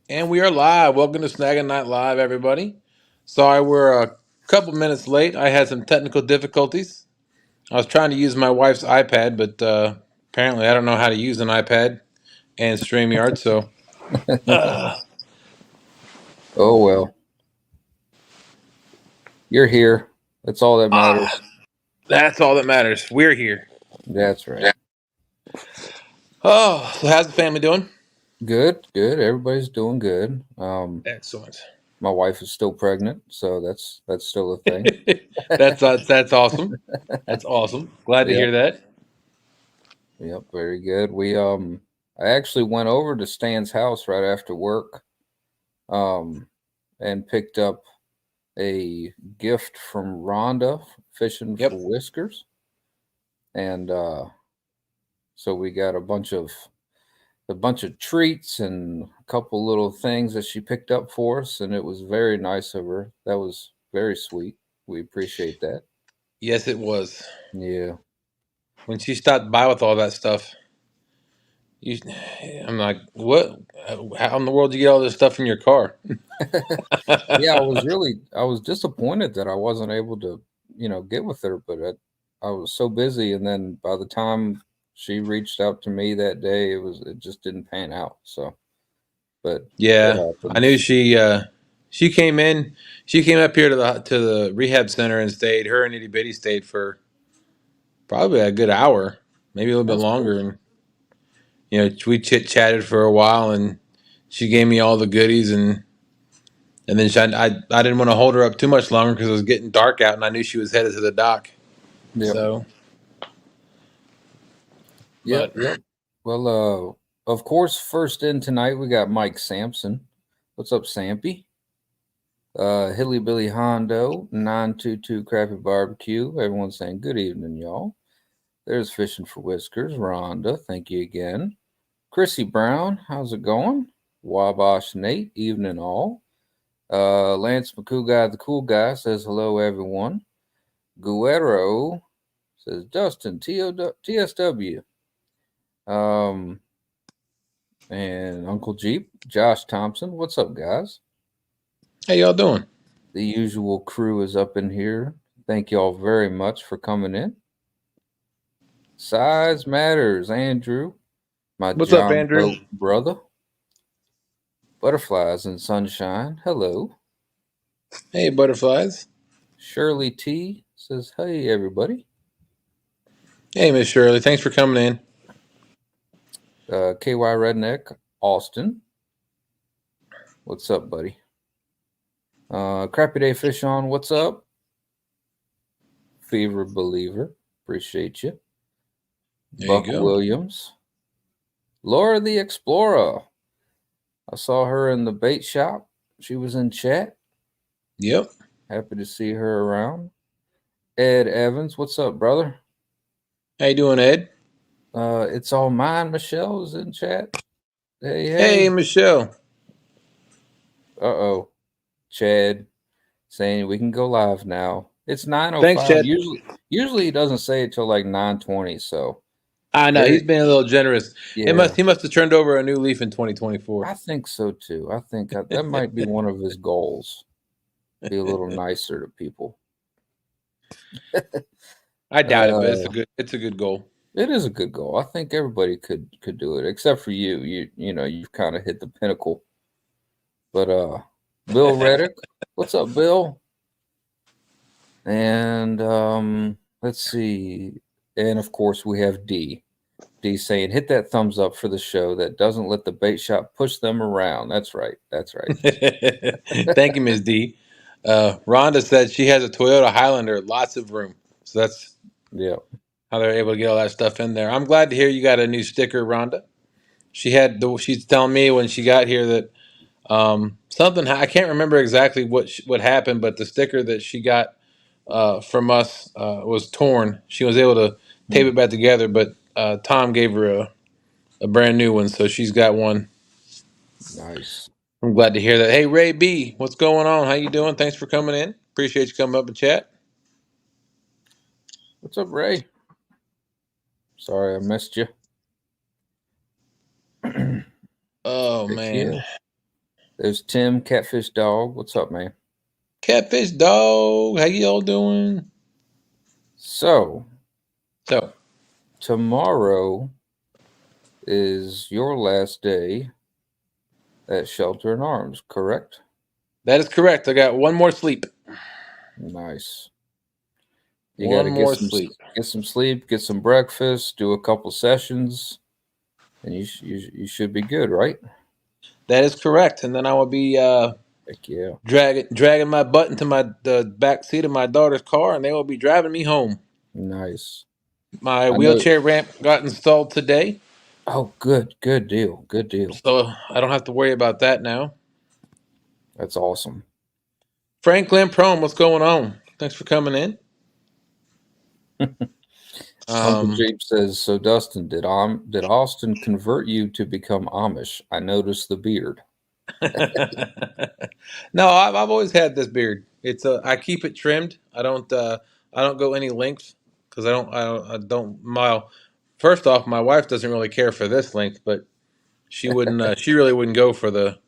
And we are live. Welcome to Snaggin Night Live, everybody. Sorry we're a couple minutes late. I had some technical difficulties. I was trying to use my wife's iPad, but apparently I don't know how to use an iPad and StreamYard, so uh, Oh well, you're here. That's all that matters. that's all that matters. We're here. That's right. Oh, so how's the family doing? Good, good. Everybody's doing good. Excellent. My wife is still pregnant, so that's still a thing. that's awesome. That's awesome. Glad to Yep, hear that. yep. Very good. I actually went over to Stan's house right after work, um, and picked up a gift from Rhonda, Fishing for Yep. Whiskers, and so we got a bunch of treats and a couple little things that she picked up for us, and it was very nice of her. That was very sweet. We appreciate that. Yes, it was. Yeah. When she stopped by with all that stuff, You, I'm like, what? How in the world do you get all this stuff in your car? Yeah, I was disappointed that I wasn't able to, get with her, but I was so busy, and then by the time she reached out to me that day, it just didn't pan out. So, but it Yeah, I knew happens. she came in. She came up here to the rehab center and stayed. Her and Itty Bitty stayed for probably a good hour, maybe a little bit That's cool. longer. And we chit chatted for a while, and she gave me all the goodies, and then I didn't want to hold her up too much longer because it was getting dark out, and I knew she was headed to the dock. Yep. So, Yep. but Yep. Well, of course, first in tonight we got Mike Sampson. What's up, Sampy? Hilly Billy Hondo, 922 Crappy Barbecue. Everyone's saying good evening, y'all. There's Fishing for Whiskers. Rhonda, thank you again. Chrissy Brown, how's it going? Wabash Nate, evening all. Lance McCool the cool guy, says hello, everyone. Guerrero says Dustin, TSW. Um, and Uncle Jeep, Josh Thompson, what's up, guys? how y'all doing? The usual crew is up in here. Thank y'all very much for coming in. Size matters, Andrew, my What's up, John Andrew? Boat brother. Butterflies and sunshine, hello. Hey, butterflies. Shirley T says, hey, everybody. Hey, Miss Shirley. Thanks for coming in. KY Redneck, Austin. What's up, buddy? Crappy Day Fish On, what's up? Fever Believer, appreciate you. There you Buck go. Williams. Laura the Explorer. I saw her in the bait shop. She was in chat. Yep. Happy to see her around. Ed Evans, what's up, brother? How you doing, Ed? It's all mine. Michelle is in chat. Hey, Hey, hey. Michelle. Uh-oh. Chad saying we can go live now. It's Thanks, 9:05. Chad. Usually he doesn't say it till like 9:20. So I know there, he's been a little generous. yeah, He must have turned over a new leaf in 2024. I think so too. I think that might be one of his goals. Be a little nicer to people. I doubt it, but Uh, it's a good goal. it is a good goal. I think everybody could do it, except for you. You've kind of hit the pinnacle. But Bill Reddick, what's up, Bill? And let's see. And of course we have D. D saying, hit that thumbs up for the show that doesn't let the bait shop push them around. That's right. That's right. Thank you, Ms. D. Rhonda said she has a Toyota Highlander, lots of room. So that's Yeah. how they're able to get all that stuff in there. I'm glad to hear you got a new sticker, Rhonda. She's telling me when she got here that something I can't remember exactly what happened, but the sticker that she got from us was torn. She was able to tape Hmm. it back together, but Tom gave her a brand new one, so she's got one. Nice. I'm glad to hear that. Hey, Ray B, what's going on? How you doing? Thanks for coming in. Appreciate you coming up and chat. What's up, Ray? Sorry I missed you. Oh Heck man, yeah. There's Tim, Catfish Dog. What's up, man? Catfish Dog, how y'all doing? So, So, tomorrow is your last day at Shelter in Arms, correct? that is correct. I got one more sleep. Nice. You got One to more sleep. get some sleep, get some breakfast, do a couple sessions, and you should be good, right? That is correct. And then I will be Heck yeah. dragging my butt into the back seat of my daughter's car, and they will be driving me home. Nice. My I know. wheelchair ramp got installed today, Oh, good deal. Good deal. so I don't have to worry about that now. That's awesome. Franklin Prome, what's going on? Thanks for coming in. Uncle Jeep says, so Dustin, did Austin convert you to become Amish? I noticed the beard. No, I've always had this beard. It's I keep it trimmed. I don't go any length because I don't. First off, my wife doesn't really care for this length, but she wouldn't. She really wouldn't go for the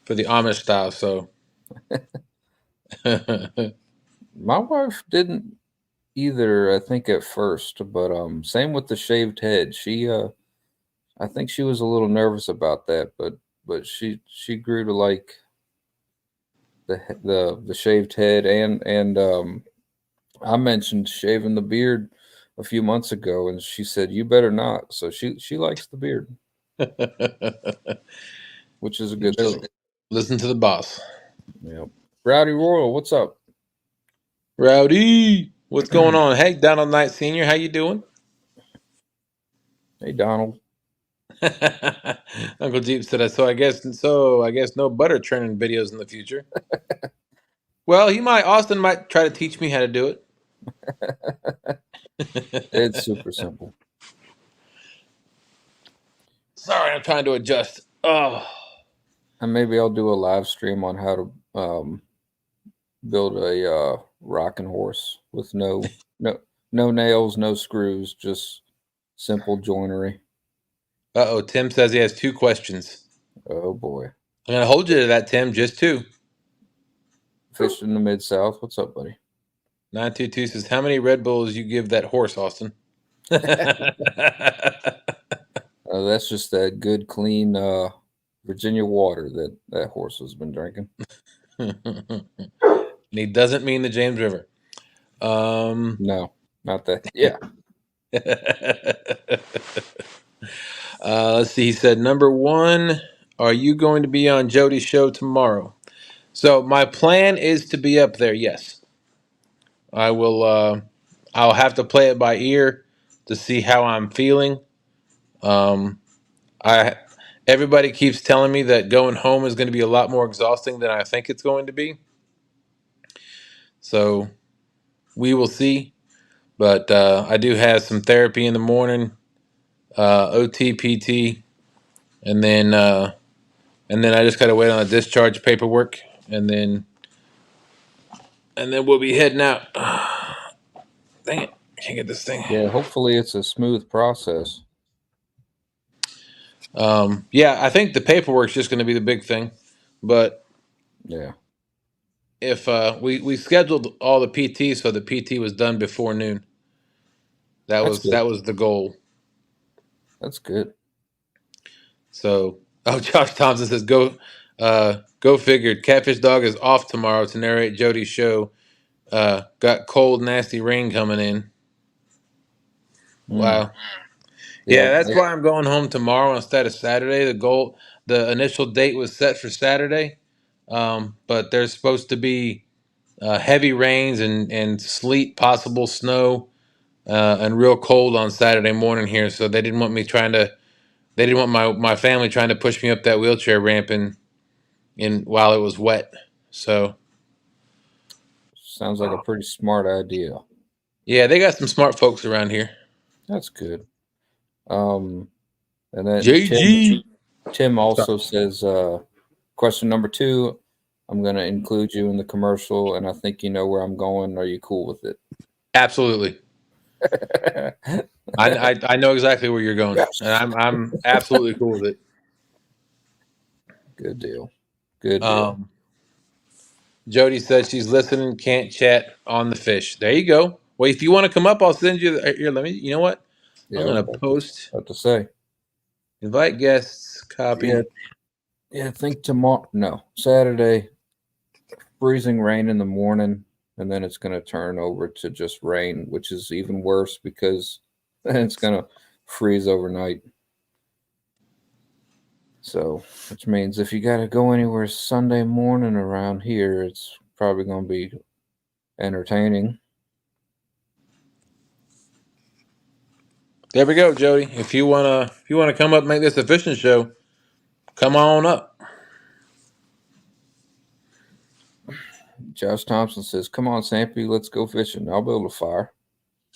Amish style. So, My wife didn't either, I think at first, but same with the shaved head. She I think she was a little nervous about that, but she grew to like the shaved head and I mentioned shaving the beard a few months ago, and she said you better not. So she likes the beard, which is a good thing. Listen to the boss. Yep. Rowdy Royal, what's up? Rowdy, what's going on? Hey, Donald Knight Senior, how you doing? Hey Donald. Uncle Jeep said, "So I guess no butter churning videos in the future." Well, Austin might try to teach me how to do it. It's super simple. Sorry, I'm trying to adjust. Oh, And maybe I'll do a live stream on how to build a rocking horse with no nails, no screws, just simple joinery. Uh-oh, Tim says he has 2 questions. Oh boy. I'm gonna hold you to that, Tim. Just 2. Fish in the Mid-South. What's up, buddy? 922 says, "How many Red Bulls you give that horse, Austin?" That's just that good, clean Virginia water that horse has been drinking. And he doesn't mean the James River. No, not that. Yeah. Let's see. He said, "Number 1, are you going to be on Jodi's show tomorrow?" So my plan is to be up there. Yes, I will. I'll have to play it by ear to see how I'm feeling. I Everybody keeps telling me that going home is going to be a lot more exhausting than I think it's going to be. So we will see. But I do have some therapy in the morning, OT, PT, and then I just got to wait on the discharge paperwork, and then we'll be heading out. Dang it! I can't get this thing. Yeah. Hopefully, it's a smooth process. Yeah, I think the paperwork's just going to be the big thing, but yeah, if we scheduled all the PT, so the PT was done before noon. That was the goal. That's good. So, Josh Thompson says, go figured. Catfish Dog is off tomorrow to narrate Jodi's show. Got cold, nasty rain coming in. Wow. Yeah, that's why I'm going home tomorrow instead of Saturday. The initial date was set for Saturday, but there's supposed to be heavy rains and sleet, possible snow, and real cold on Saturday morning here. So they didn't want my family trying to push me up that wheelchair ramp in while it was wet. So sounds like a pretty smart idea. Yeah, they got some smart folks around here. That's good. And then JG. Tim also says, question number 2, I'm going to include you in the commercial, and I think you know where I'm going. Are you cool with it? Absolutely. I know exactly where you're going, and I'm absolutely cool with it. Good deal. Good deal. Jody said she's listening, can't chat on the fish. There you go. Well, if you want to come up, I'll send you. Here, let me. You know what? Yeah, I'm I was gonna post. about to say. Invite guests. Copy. Yeah. I think tomorrow. No, Saturday. Freezing rain in the morning, and then it's going to turn over to just rain, which is even worse because then it's going to freeze overnight. So, which means if you got to go anywhere Sunday morning around here, it's probably going to be entertaining. There we go, Jody. If you wanna come up and make this a fishing show, come on up. Josh Thompson says, "Come on, Sampy, let's go fishing. I'll build a fire."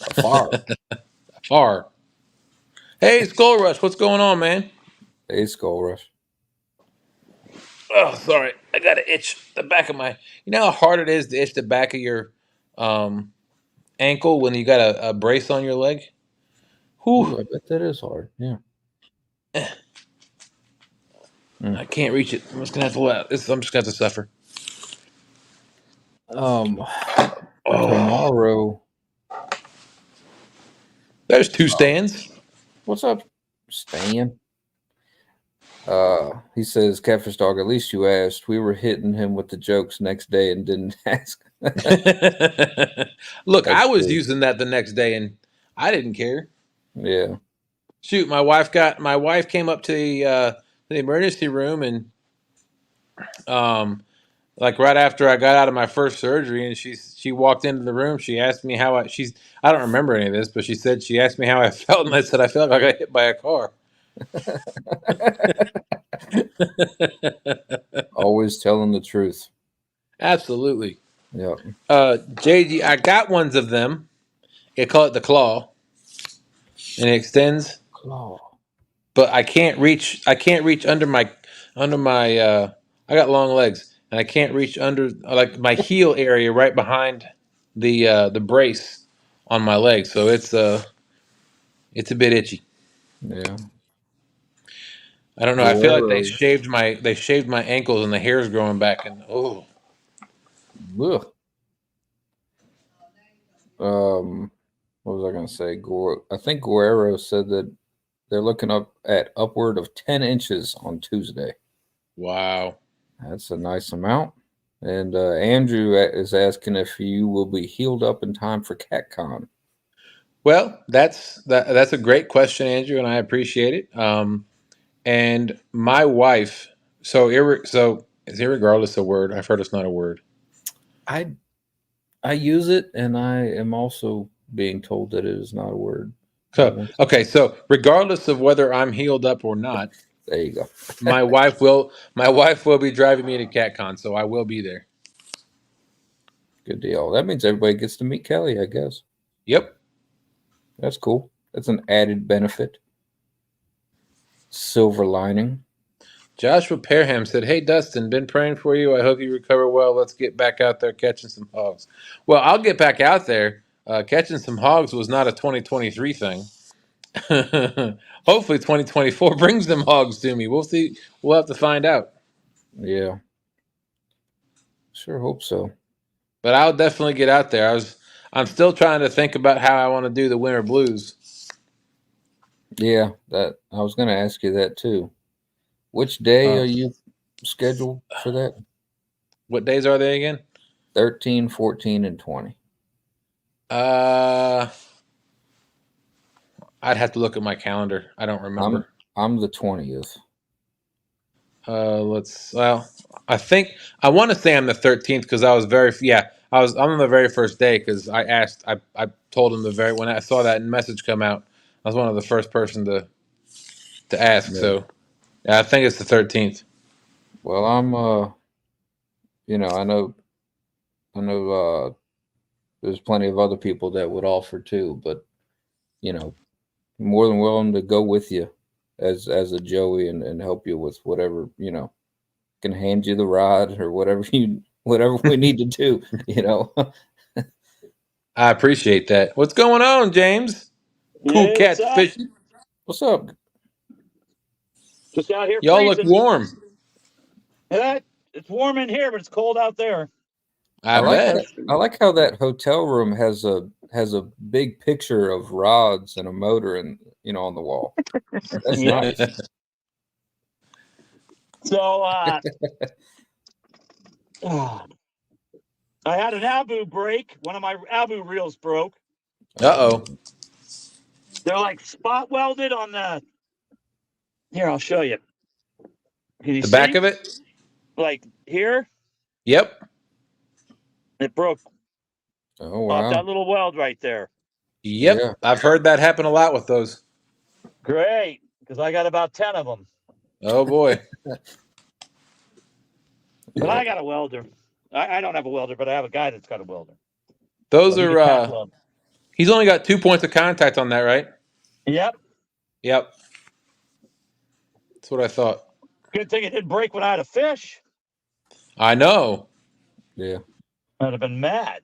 A fire. Far. Hey, Skull Rush, what's going on, man? Hey, Skull Rush. Oh, sorry, I got to itch the back of my. You know how hard it is to itch the back of your ankle when you got a brace on your leg. Ooh, Whew. I bet that is hard. Yeah. I can't reach it. I'm just gonna have to let. I'm just gonna have to suffer. Tomorrow. There's two stands. What's up, Stan? He says, Catfish Dog, at least you asked. We were hitting him with the jokes next day and didn't ask. Look, That's I was true. using that the next day and I didn't care. Yeah. Shoot, my wife came up to the emergency room and like right after I got out of my first surgery, and she walked into the room. She asked me how I don't remember any of this, but she asked me how I felt, and I said I felt like I got hit by a car. Always telling the truth. Absolutely. Yeah. JD, I got ones of them. They call it the claw, and it extends. Claw. But I can't reach. I can't reach under my. I got long legs, and I can't reach under like my heel area right behind the brace on my leg. So it's a bit itchy. Yeah. I don't know. I feel like Guerrero. they shaved my ankles, and the hair's growing back. And oh, Ugh. What was I going to say? I think Guerrero said that they're looking up at upward of 10 inches on Tuesday. wow. That's a nice amount. And Andrew is asking if you will be healed up in time for CatCon. Well, that's a great question, Andrew, and I appreciate it. And my wife, so is irregardless a word? I've heard it's not a word. I use it, and I am also being told that it is not a word. So okay, so regardless of whether I'm healed up or not, There you go. my wife will be driving me to CatCon, so I will be there. Good deal. That means everybody gets to meet Kelly, I guess. Yep. That's cool. That's an added benefit. Silver lining. Joshua Parham said, "Hey Dustin, been praying for you. I hope you recover well. Let's get back out there catching some hogs." Well, I'll get back out there. Catching some hogs was not a 2023 thing. Hopefully 2024 brings them hogs to me. We'll see. We'll have to find out. Yeah. Sure hope so. But I'll definitely get out there. I'm still trying to think about how I want to do the winter blues. Yeah, that I was going to ask you that too. Which day are you scheduled for that? What days are they again? 13, 14, and 20. I'd have to look at my calendar. I don't remember. I'm the 20th. I think I want to say I'm the 13th because I'm on the very first day because I told him when I saw that message come out, I was one of the first person to ask. Yeah. So yeah, I think it's the 13th. Well, I'm I know there's plenty of other people that would offer too, but more than willing to go with you as a Joey and help you with whatever, can hand you the rod or whatever we need to do, I appreciate that. What's going on, James? Cool Catfishing. What's up? Just out here Y'all freezing. look warm. It's warm in here, but it's cold out there. I bet. I like how that hotel room has a big picture of rods and a motor and on the wall. That's nice. So I had an Abu break. One of my Abu reels broke. Uh-oh. They're like spot welded on the. Here, I'll show you. Can you The see? back of it? Like here? Yep. It broke Oh off wow. that little weld right there. Yep. Yeah. I've heard that happen a lot with those. Great, because I got about 10 of them. Oh boy. But I got a welder. I don't have a welder, but I have a guy that's got a welder. Those So he can are tack weld. he's only got 2 points of contact on that, right? Yep. Yep. That's what I thought. Good thing it didn't break when I had a fish. I know. Yeah. I'd have been mad.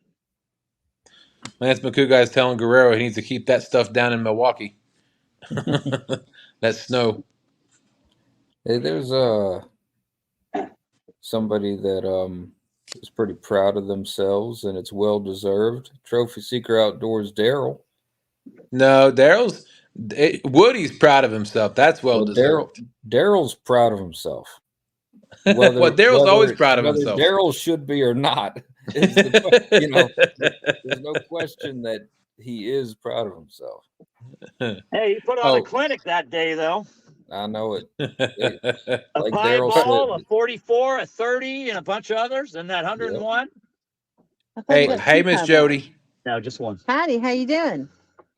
Lance McCoo is telling Guerrero he needs to keep that stuff down in Milwaukee. That snow. Hey, there's somebody that is pretty proud of themselves, and it's well deserved. Trophy Seeker Outdoors Daryl. No, Woody's proud of himself. That's well deserved. Daryl's proud of himself. Well, Daryl's always proud of himself. Whether Daryl should be or not, is there's no question that he is proud of himself. Hey, he put on a clinic that day, though. I know it. A Like pie Daryl ball, said, a 44, a 30, and a bunch of others, and that 101. Hey, Miss Jodi. No, just one. Howdy, how you doing?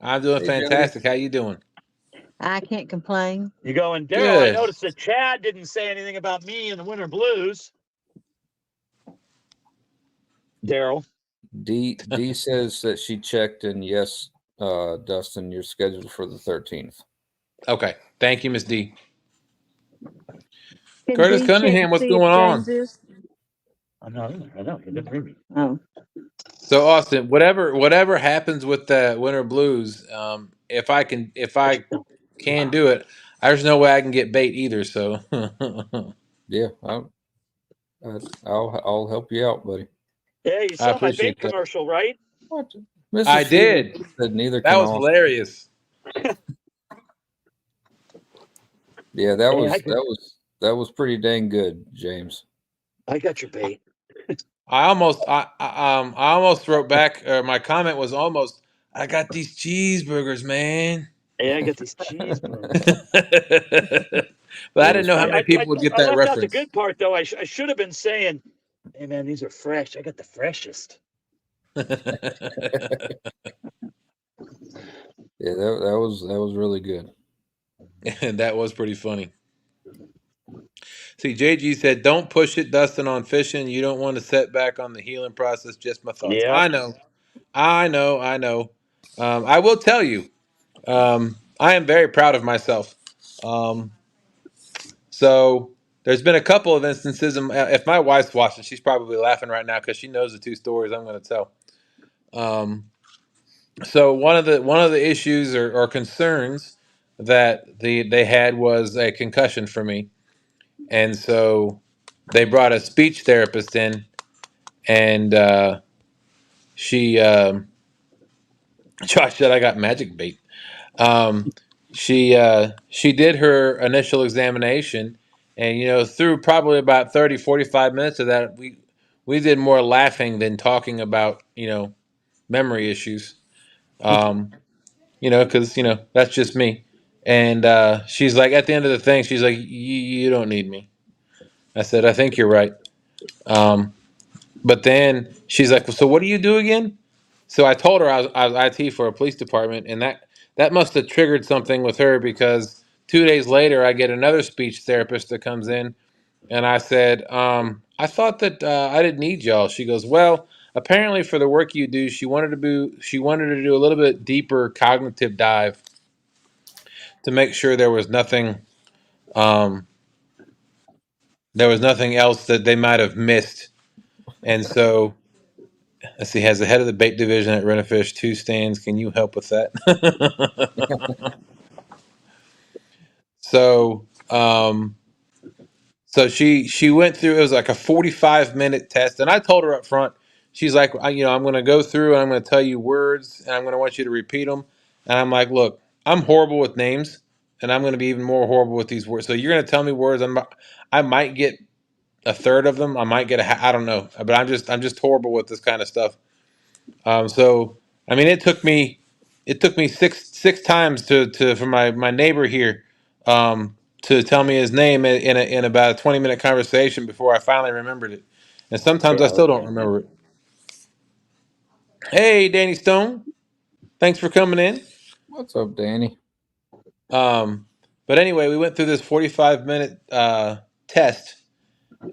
I'm doing fantastic. How you doing? I can't complain. You going, Daryl? Good. I noticed that Chad didn't say anything about me and the Winter Blues. Daryl. D says that she checked, and yes, Dustin, you're scheduled for the 13th. Okay. Thank you, Miss D. Can Curtis D Cunningham, check what's to see if going on? James is? I'm not in there. I know. You didn't hear me. Oh, So Austin, whatever happens with the Winter Blues, if I can do it, there's no way I can get bait either. So Yeah, I'll help you out, buddy. Yeah, you saw my bait commercial, right? What? I did. Said neither that can was Austin. hilarious. Yeah, that was pretty dang good, James. I got your bait. I almost wrote back. My comment was almost, I got these cheeseburgers, man. Yeah, I got these cheeseburgers. But I didn't know how many people would get that left reference. out the good part, though. I should have been saying, "Hey, man, these are fresh. I got the freshest." Yeah, that was really good. And that was pretty funny. See, JG said, "Don't push it, Dustin, on fishing. You don't want to set back on the healing process. Just my thoughts." Yep. I know. I will tell you, I am very proud of myself. So there's been a couple of instances. If my wife's watching, she's probably laughing right now because she knows the two stories I'm going to tell. So one of the issues or concerns that they had was a concussion for me, and so they brought a speech therapist in, and she Josh said I got magic bait. She did her initial examination, and through probably about 30-45 minutes of that, we did more laughing than talking about memory issues. Because that's just me. And she's like, at the end of the thing, she's like, you don't need me. I said, I think you're right. But then she's like, well, so what do you do again? So I told her I was IT for a police department, and that must have triggered something with her, because 2 days later I get another speech therapist that comes in, and I said, I thought that I didn't need y'all. She goes, well, apparently for the work you do, she wanted to do a little bit deeper cognitive dive to make sure there was nothing else that they might have missed. And so, let's see, has the head of the bait division at Rent-A-Fish 2 stands. Can you help with that? So, So she went through. It was like a 45-minute test, and I told her up front. She's like, I'm going to go through and I'm going to tell you words, and I'm going to want you to repeat them. And I'm like, look, I'm horrible with names, and I'm going to be even more horrible with these words. So you're going to tell me words. I might get a third of them. I might get I don't know, but I'm just horrible with this kind of stuff. So I mean, it took me six times to for my neighbor here to tell me his name in about a 20-minute conversation before I finally remembered it. And sometimes I Yeah. still don't remember it. Hey, Danny Stone, thanks for coming in. What's up, Danny? But anyway, we went through this 45-minute test,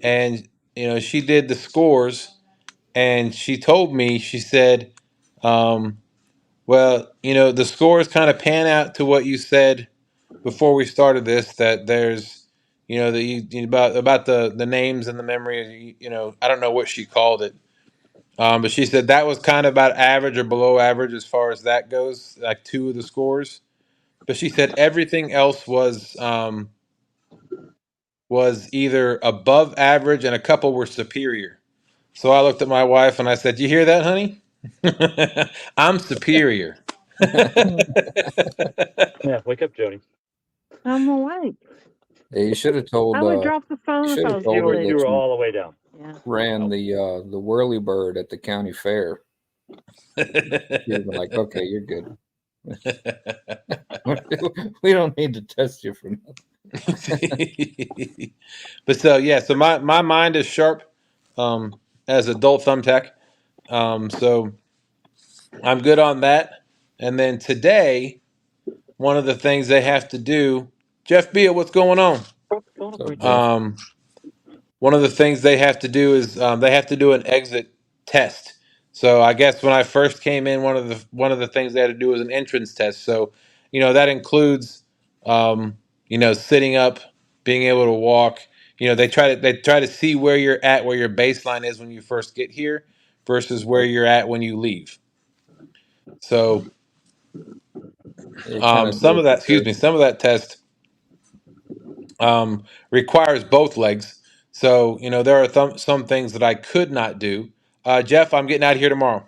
and she did the scores, and she told me, she said, well, the scores kind of pan out to what you said before we started this, that there's, that about the names and the memory, I don't know what she called it. But she said that was kind of about average or below average as far as that goes, like two of the scores. But she said everything else was either above average and a couple were superior. So I looked at my wife and I said, "You hear that, honey? I'm superior." Yeah, wake up, Jody. I'm awake. Yeah, you should have told. I would drop the phone if should I have was told her asleep. You that were you all the way down. Yeah. ran the whirly bird at the county fair. You're like, okay, you're good. We don't need to test you for nothing. But so yeah, so my mind is sharp as adult thumbtack. So I'm good on that. And then today, one of the things they have to do, Jeff Beal, what's going on? One of the things they have to do is they have to do an exit test. So I guess when I first came in, one of the things they had to do was an entrance test. So that includes sitting up, being able to walk. They try to see where you're at, where your baseline is when you first get here, versus where you're at when you leave. So some of that test requires both legs. So there are some things that I could not do. Jeff, I'm getting out of here tomorrow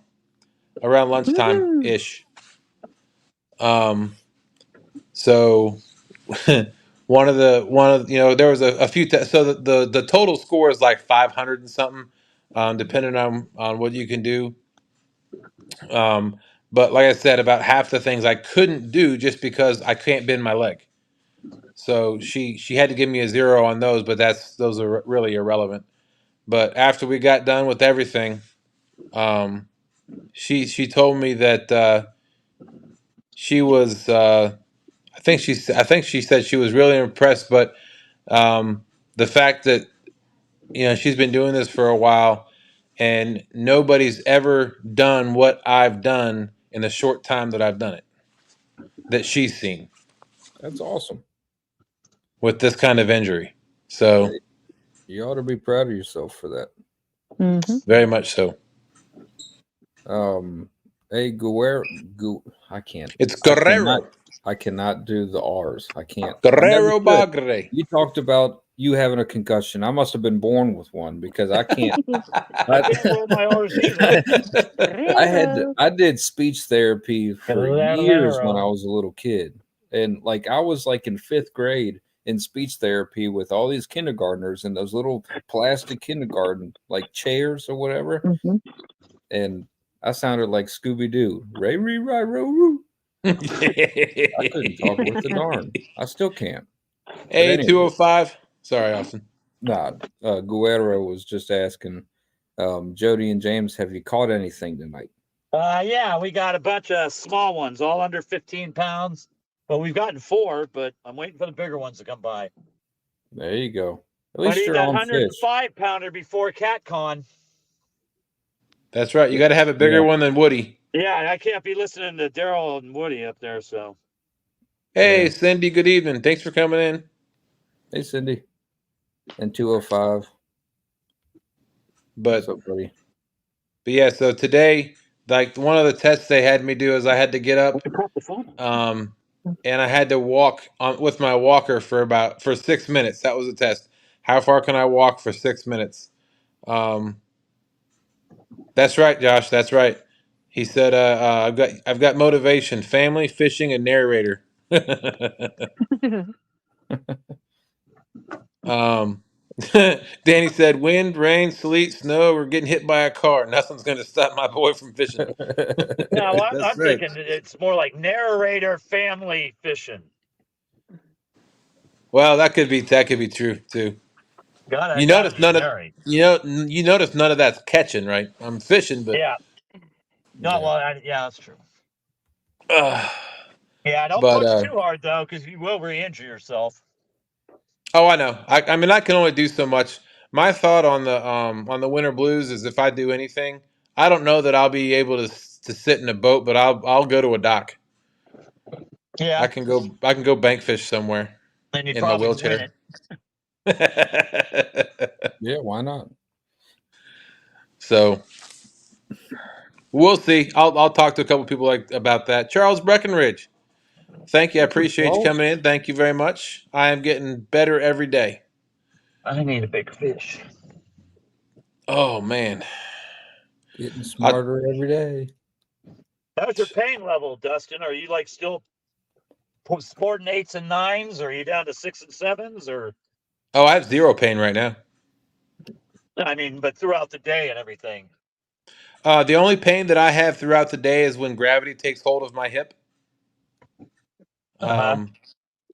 around lunchtime ish. So one of there was a few tests. So the total score is like 500 and something, depending on what you can do. But like I said, about half the things I couldn't do just because I can't bend my leg. So she had to give me a 0 on those, but those are really irrelevant. But after we got done with everything, she told me that she was I think she said she was really impressed, but the fact that she's been doing this for a while and nobody's ever done what I've done in the short time that I've done it, that she's seen. That's awesome. With this kind of injury. So you ought to be proud of yourself for that. Mm-hmm. Very much so. Hey, Guerrero, I can't. It's Guerrero. I cannot do the R's. I can't. Guerrero Bagre. You talked about you having a concussion. I must have been born with one because I can't. I can't roll my R's either. I did speech therapy for years when I was a little kid. And like I was like in 5th grade in speech therapy with all these kindergartners in those little plastic kindergarten like chairs or whatever. Mm-hmm. And I sounded like Scooby-Doo. Ray ree ry ro roo. I couldn't talk with the darn. I still can't. Hey, anyway. 205. Sorry, Austin. Nah, Guerrero was just asking, Jody and James, have you caught anything tonight? Yeah, we got a bunch of small ones, all under 15 pounds. Well, we've gotten 4, but I'm waiting for the bigger ones to come by. There you go. At least you're on 105 pounder before CatCon. That's right. You got to have a bigger one than Woody. Yeah, I can't be listening to Daryl and Woody up there. So, hey, Cindy. Good evening. Thanks for coming in. Hey, Cindy. And 205. But, what's up, buddy? But yeah, so today, like one of the tests they had me do is I had to get up, and I had to walk with my walker for 6 minutes. That was the test. How far can I walk for 6 minutes? That's right, Josh. That's right. He said, I've got motivation, family, fishing, and narrator. Danny said, wind, rain, sleet, snow, we're getting hit by a car. Nothing's going to stop my boy from fishing. No, That's I'm right. thinking it's more like narrator family fishing. Well, that could be true too. God, You I gotta notice be none of married. you notice none of that's catching, right? I'm fishing, but Yeah. No, Yeah. well, yeah, that's true. uh, Yeah, don't but push too hard though, because you will re-injure yourself. oh, I know. I mean, I can only do so much. My thought on the winter blues is if I do anything, I don't know that I'll be able to sit in a boat, but I'll go to a dock. Yeah, I can go bank fish somewhere and you'd in my probably win wheelchair. it. Yeah, why not? So we'll see. I'll talk to a couple people about that. Charles Breckenridge, thank you. I appreciate you Charles? coming in. Thank you very much. I am getting better every day. I need a big fish. Oh man, Getting I, smarter every day. How's your pain level, Dustin? Are you like still sporting 8s and 9s, or are you down to 6s and 7s, or I have zero pain right now. I mean, but throughout the day and everything? The only pain that I have throughout the day is when gravity takes hold of my hip. Uh-huh.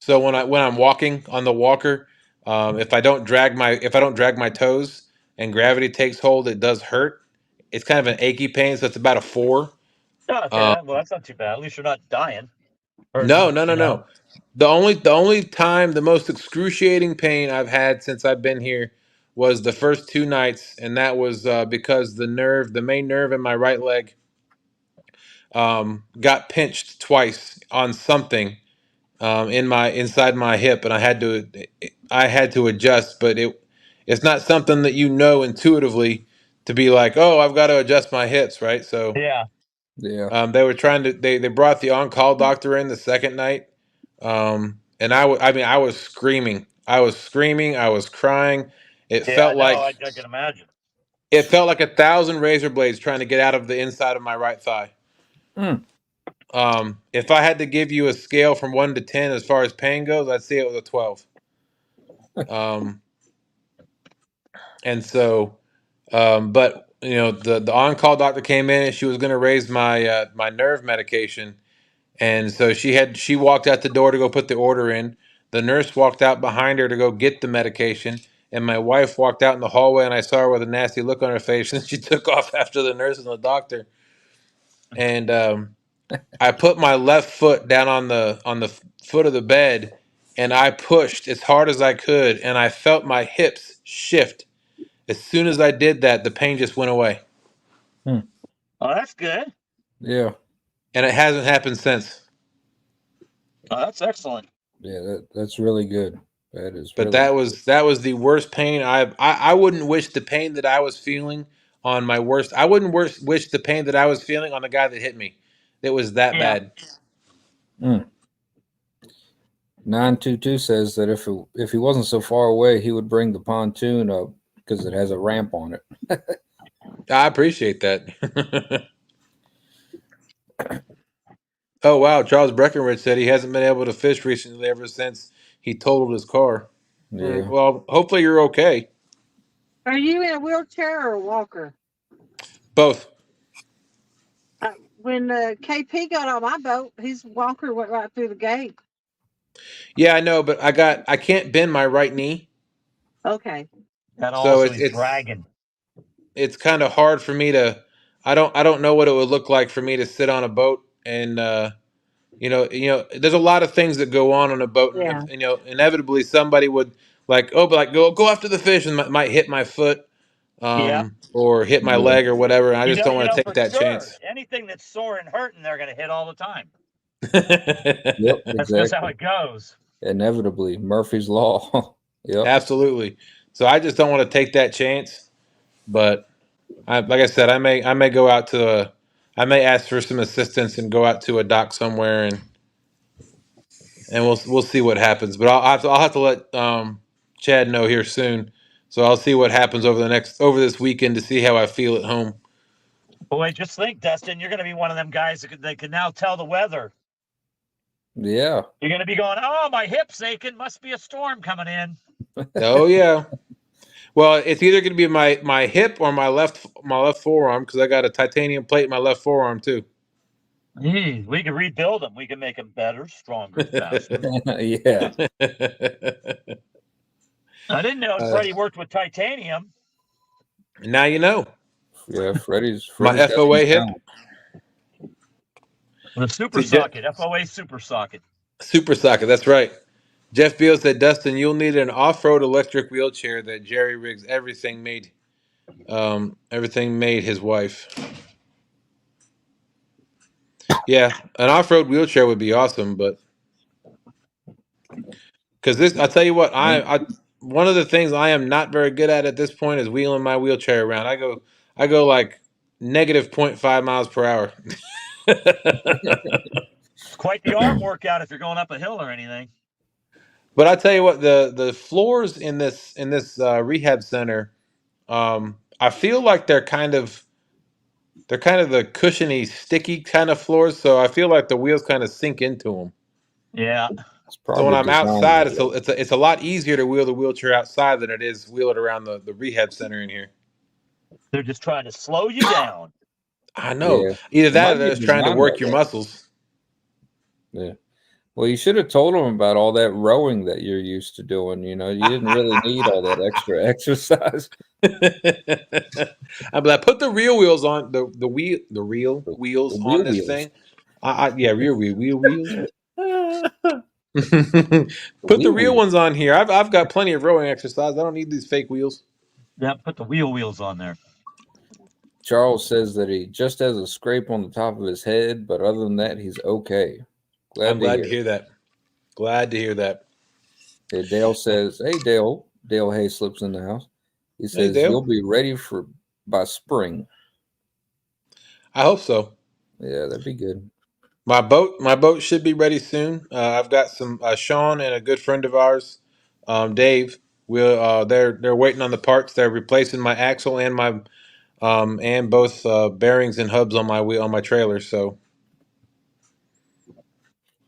So when I'm walking on the walker, if I don't drag my toes and gravity takes hold, it does hurt. It's kind of an achy pain, so it's about a 4. Oh, okay, Um, well, that's not too bad. At least you're not dying. Or, no, no, no, you know. no. The most excruciating pain I've had since I've been here was the first 2 nights, and that was because the main nerve in my right leg, got pinched twice on something inside my hip, and I had to adjust, but it's not something that you know intuitively to be like, oh, I've got to adjust my hips, right? So Yeah. Yeah. they were trying to they brought the on-call doctor in the second night, and I mean I was screaming, I was crying. It Yeah, felt I know. like I can imagine. 1,000 razor blades trying to get out of the inside of my right thigh. Mm. If I had to give you a scale from 1 to 10 as far as pain goes, I'd say it was a 12. Um, and so, but you know, the on-call doctor came in and she was going to raise my nerve medication, and so she walked out the door to go put the order in. The nurse walked out behind her to go get the medication, and my wife walked out in the hallway, and I saw her with a nasty look on her face, and she took off after the nurse and the doctor. And I put my left foot down on the foot of the bed, and I pushed as hard as I could, and I felt my hips shift. As soon as I did that, the pain just went away, Oh, that's good. Yeah. and it hasn't happened since. Oh, that's excellent. Yeah, that's really good. That is But really that was the worst pain I wouldn't wish the pain that I was feeling on my worst. I wouldn't wish the pain that I was feeling on the guy that hit me. It was that Yeah. bad. 922 says that if he wasn't so far away, he would bring the pontoon up because it has a ramp on it. I appreciate that. Oh wow, Charles Breckenridge said he hasn't been able to fish recently ever since he totaled his car. Yeah. Well, hopefully you're okay. Are you in a wheelchair or a walker? Both. When KP got on my boat, his walker went right through the gate. Yeah, I know, but I can't bend my right knee, Okay. And so also he's dragging. it's kind of hard for me to. I don't know what it would look like for me to sit on a boat and there's a lot of things that go on a boat, and Yeah. inevitably somebody would go after the fish and might hit my foot, Yeah. or hit my Yeah. leg or whatever. And I You just don't know, want to for take that sure, chance. anything that's sore and hurting, they're going to hit all the time. Yep. That's just how Exactly. it goes. Inevitably, Murphy's Law. Yep. Absolutely. So I just don't want to take that chance. But like I said, I may go out I may ask for some assistance and go out to a dock somewhere, and we'll see what happens. But I'll have to let Chad know here soon. So I'll see what happens over this weekend to see how I feel at home. Boy, just think, Dustin, you're going to be one of them guys that can now tell the weather. Yeah. You're going to be going, oh, my hip's aching. Must be a storm coming in. Oh yeah. Well, it's either going to be my hip or my left forearm because I got a titanium plate in my left forearm too. We can rebuild them. We can make them better, stronger, faster. Yeah. I didn't know Freddie worked with titanium. Now you know. Yeah, Freddie's My got F.O.A. some hip. talent. The super socket, F.O.A. super socket. Super socket, that's right. Jeff Beal said, Dustin, you'll need an off-road electric wheelchair that Jerry rigs everything made his wife. Yeah, an off-road wheelchair would be awesome, but because this, I'll tell you what, I one of the things I am not very good at this point is wheeling my wheelchair around. I go like negative 0.5 miles per hour. It's quite the arm workout if you're going up a hill or anything. But I tell you what, the floors in this rehab center, I feel like they're kind of the cushiony, sticky kind of floors. So I feel like the wheels kind of sink into them. Yeah. So when I'm outside, it's a lot easier to wheel the wheelchair outside than it is wheel it around the rehab center in here. They're just trying to slow you down. I know. Yeah. Either that or they're just trying to work your muscles. Yeah. Well, you should have told them about all that rowing that you're used to doing. You know, you didn't really need all that extra exercise. I'm like, put the real wheels on the real wheels on this thing. Rear wheels. Put the real ones on here. I've got plenty of rowing exercise. I don't need these fake wheels. Yeah, put the wheels on there. Charles says that he just has a scrape on the top of his head, but other than that, he's okay. I'm glad to hear that. Glad to hear that. Okay, Dale says, hey, Dale. Dale Hayslips in the house. He says, hey, you'll be ready by spring. I hope so. Yeah, that'd be good. My boat should be ready soon. I've got some Sean and a good friend of ours, Dave. They're waiting on the parts. They're replacing my axle and my and both bearings and hubs on my trailer. So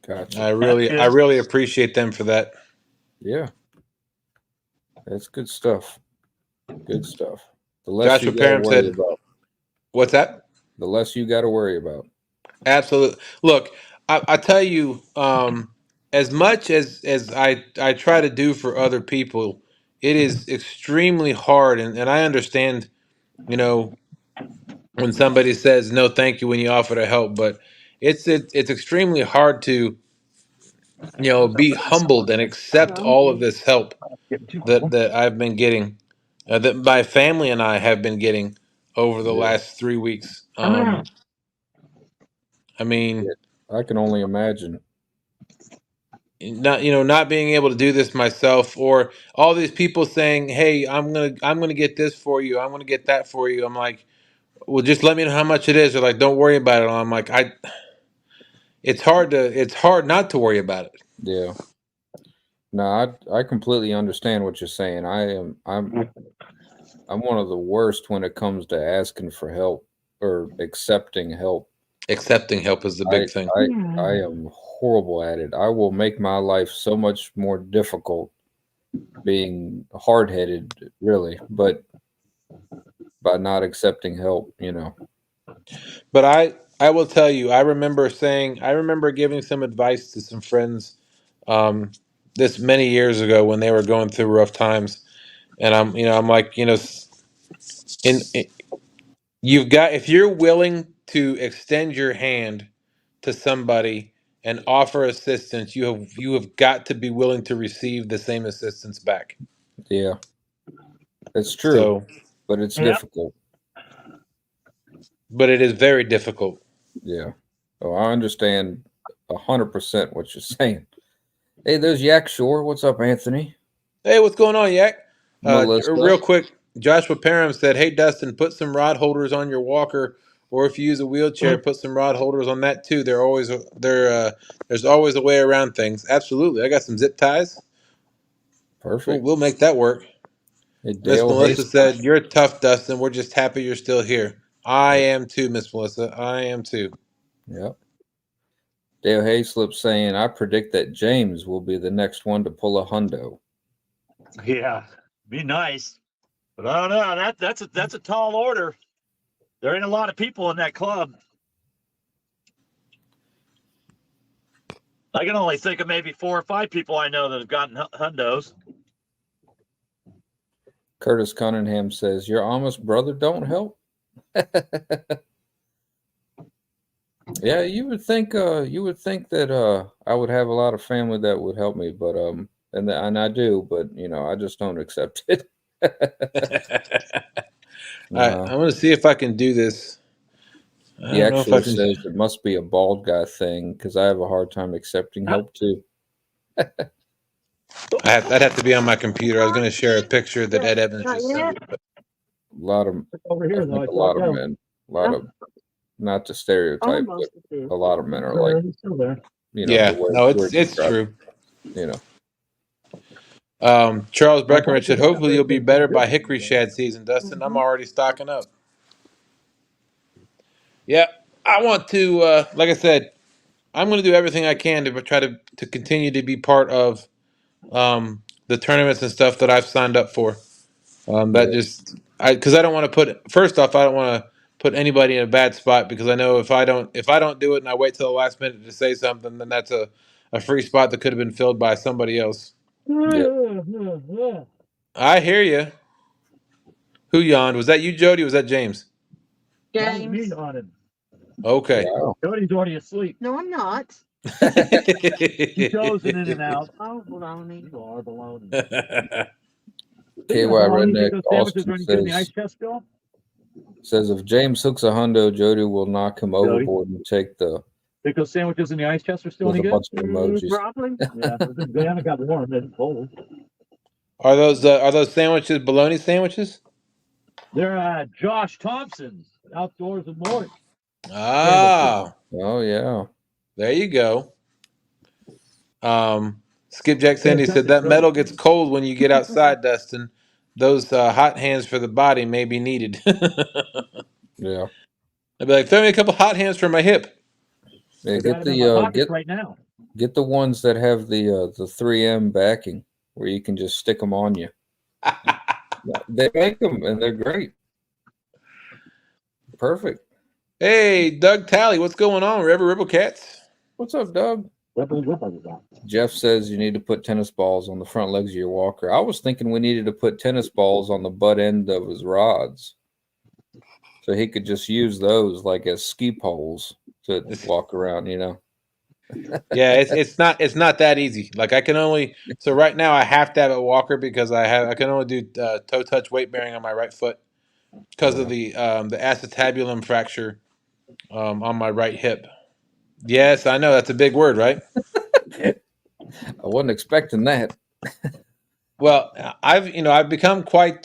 gotcha. I really appreciate them for that. Yeah, that's good stuff. Good stuff. The less Joshua you got to worry about. What's that? The less you got to worry about. Absolutely. Look, I tell you, as much as I try to do for other people, it is extremely hard, and I understand, you know, when somebody says no thank you when you offer to help, but it's extremely hard to, you know, be humbled and accept all of this help that I've been getting, that my family and I have been getting over the last 3 weeks. I mean, I can only imagine. Not being able to do this myself, or all these people saying, "Hey, I'm gonna get this for you. I'm gonna get that for you." I'm like, "Well, just let me know how much it is." They're like, "Don't worry about it." I'm like, it's hard not to worry about it. Yeah. No, I completely understand what you're saying. I'm one of the worst when it comes to asking for help or accepting help. Accepting help is the big thing. I am horrible at it. I will make my life so much more difficult being hard-headed, really, but by not accepting help, you know. But I will tell you, I remember giving some advice to some friends this many years ago when they were going through rough times, and I'm like, if you're willing to extend your hand to somebody and offer assistance, you have got to be willing to receive the same assistance back. Yeah, it's true, So, but it's difficult. But it is very difficult. Yeah. Oh, I understand 100% what you're saying. Hey, there's Yak Shore. What's up, Anthony? Hey, what's going on, Yak? Melissa. Real quick, Joshua Parham said, "Hey, Dustin, put some rod holders on your walker, or if you use a wheelchair, put some rod holders on that too. There's always a way around things." Absolutely, I got some zip ties. Perfect. We'll make that work. Hey, Miss Dale Melissa Hayes. said, "You're tough, Dustin. We're just happy you're still here." I am too, Miss Melissa. I am too. Yep. Dale Hayslip saying, I predict that James will be the next one to pull a hundo. Yeah, be nice, but I don't know. That's a tall order. There ain't a lot of people in that club. I can only think of maybe 4 or 5 people I know that have gotten hundos. Curtis Cunningham says, your Amish brother don't help? Yeah, you would think that I would have a lot of family that would help me, but and I do, but I just don't accept it. All right, I'm gonna see if I can do this. He actually says it must be a bald guy thing because I have a hard time accepting help too. I'd have to be on my computer. I was going to share a picture that Ed Evans just sent me. But... A lot of over here, though. a lot of men, not to stereotype, but a lot of men are like, still there. Yeah, no, it's true. Charles Breckenridge said, "Hopefully you'll be better by hickory shad season, Dustin. I'm already stocking up." Yeah, I want to. Like I said, I'm going to do everything I can to try to continue to be part of the tournaments and stuff that I've signed up for. Because I don't want to put. First off, I don't want to put anybody in a bad spot because I know if I don't do it and I wait till the last minute to say something, then that's a free spot that could have been filled by somebody else. Yep. I hear you. Who yawned? Was that you, Jody? Or was that James? James. Okay. Wow. Jody's already asleep. No, I'm not. He goes in and out. Oh, baloney. You are baloney. KY Redneck Austin says if James hooks a hundo, Jody will knock him overboard and take the. Think those sandwiches in the ice chest are still any with a good? bunch of emojis. Probably. Yeah, they haven't got warm. They're cold. Are those sandwiches bologna sandwiches? They're Josh Thompson's Outdoors and More. Ah. Oh yeah. There you go. Skipjack Sandy said that metal gets cold when you get outside, Dustin. Those hot hands for the body may be needed. Yeah. I'd be like, throw me a couple hot hands for my hip. Yeah, get the ones that have the 3M backing where you can just stick them on you. They make them and they're great. Perfect. Hey, Doug Talley, what's going on? Ribble Cats. What's up, Doug? Jeff says you need to put tennis balls on the front legs of your walker. I was thinking we needed to put tennis balls on the butt end of his rods, so he could just use those like as ski poles to walk around. Yeah, it's not that easy. Like I can only right now I have to have a walker because I can only do toe touch weight bearing on my right foot because of the acetabulum fracture on my right hip. Yes, I know that's a big word, right? I wasn't expecting that. Well, I've become quite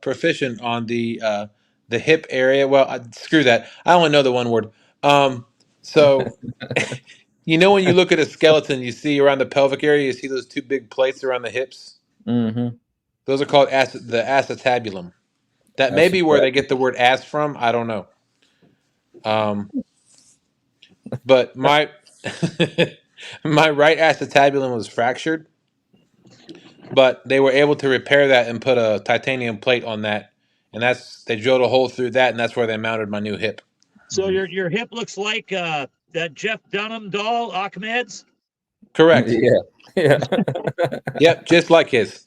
proficient on the hip area. Well, screw that. I only know the one word. So when you look at a skeleton, you see around the pelvic area, you see those two big plates around the hips. Mm-hmm. Those are called the acetabulum. That may be where they get the word ass from. I don't know. But my my right acetabulum was fractured, but they were able to repair that and put a titanium plate on that, and they drilled a hole through that, and that's where they mounted my new hip. So your hip looks like that Jeff Dunham doll, Ahmed's? Correct. Yeah. Yep, just like his.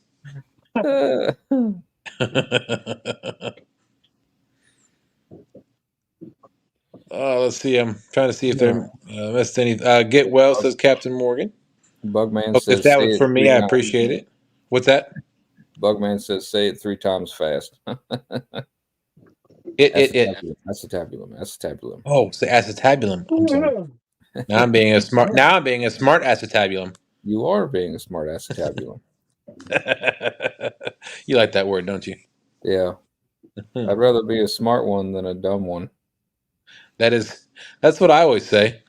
Let's see. I'm trying to see if they're missed any. Get well, says Captain Morgan. Bugman says if that was for me, I appreciate it. What's that? Bugman says say it 3 times fast. Acetabulum. Oh, say acetabulum. I'm sorry. Now I'm being a smart acetabulum. You are being a smart acetabulum. You like that word, don't you? Yeah. I'd rather be a smart one than a dumb one. That's what I always say.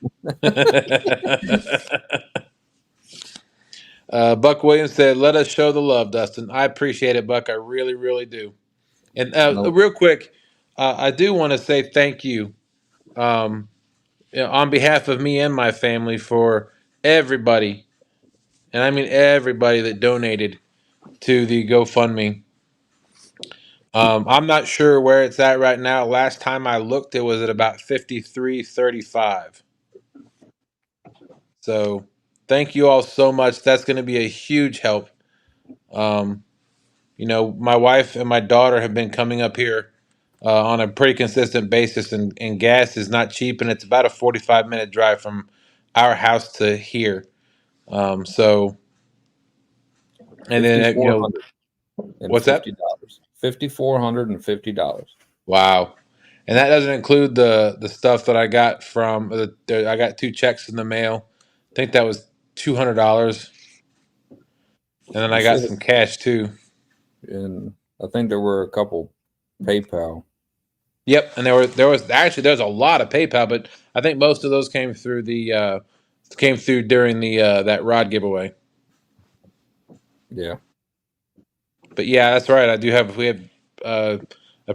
Buck Williams said, "Let us show the love, Dustin." I appreciate it, Buck. I really, really do. And No, real quick, I do want to say thank you, on behalf of me and my family, for everybody, and I mean everybody that donated to the GoFundMe. I'm not sure where it's at right now. Last time I looked, it was at about 53.35. So thank you all so much. That's going to be a huge help. Um, my wife and my daughter have been coming up here on a pretty consistent basis, and gas is not cheap, and it's about a 45-minute drive from our house to here. So, and then, what's that? $5,450. $5,450. Wow. And that doesn't include the stuff that I got from I got 2 checks in the mail. I think that was $200, and then You I got said, some cash too. and I think there were a couple PayPal. Yep, and there's a lot of PayPal, but I think most of those came through during the that rod giveaway. Yeah. But yeah, that's right. We have a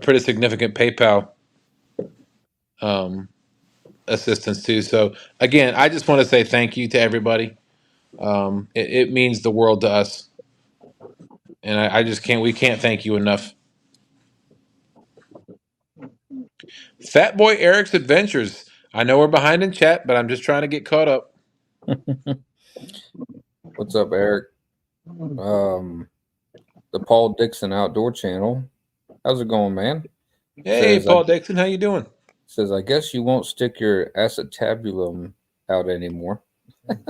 pretty significant PayPal assistance too. So again, I just want to say thank you to everybody. It means the world to us, and I just can't. We can't thank you enough. Fat Boy Eric's Adventures. I know we're behind in chat, but I'm just trying to get caught up. What's up, Eric? The Paul Dixon Outdoor Channel. How's it going, man? Hey, Paul Dixon, how you doing? Says, I guess you won't stick your acetabulum out anymore.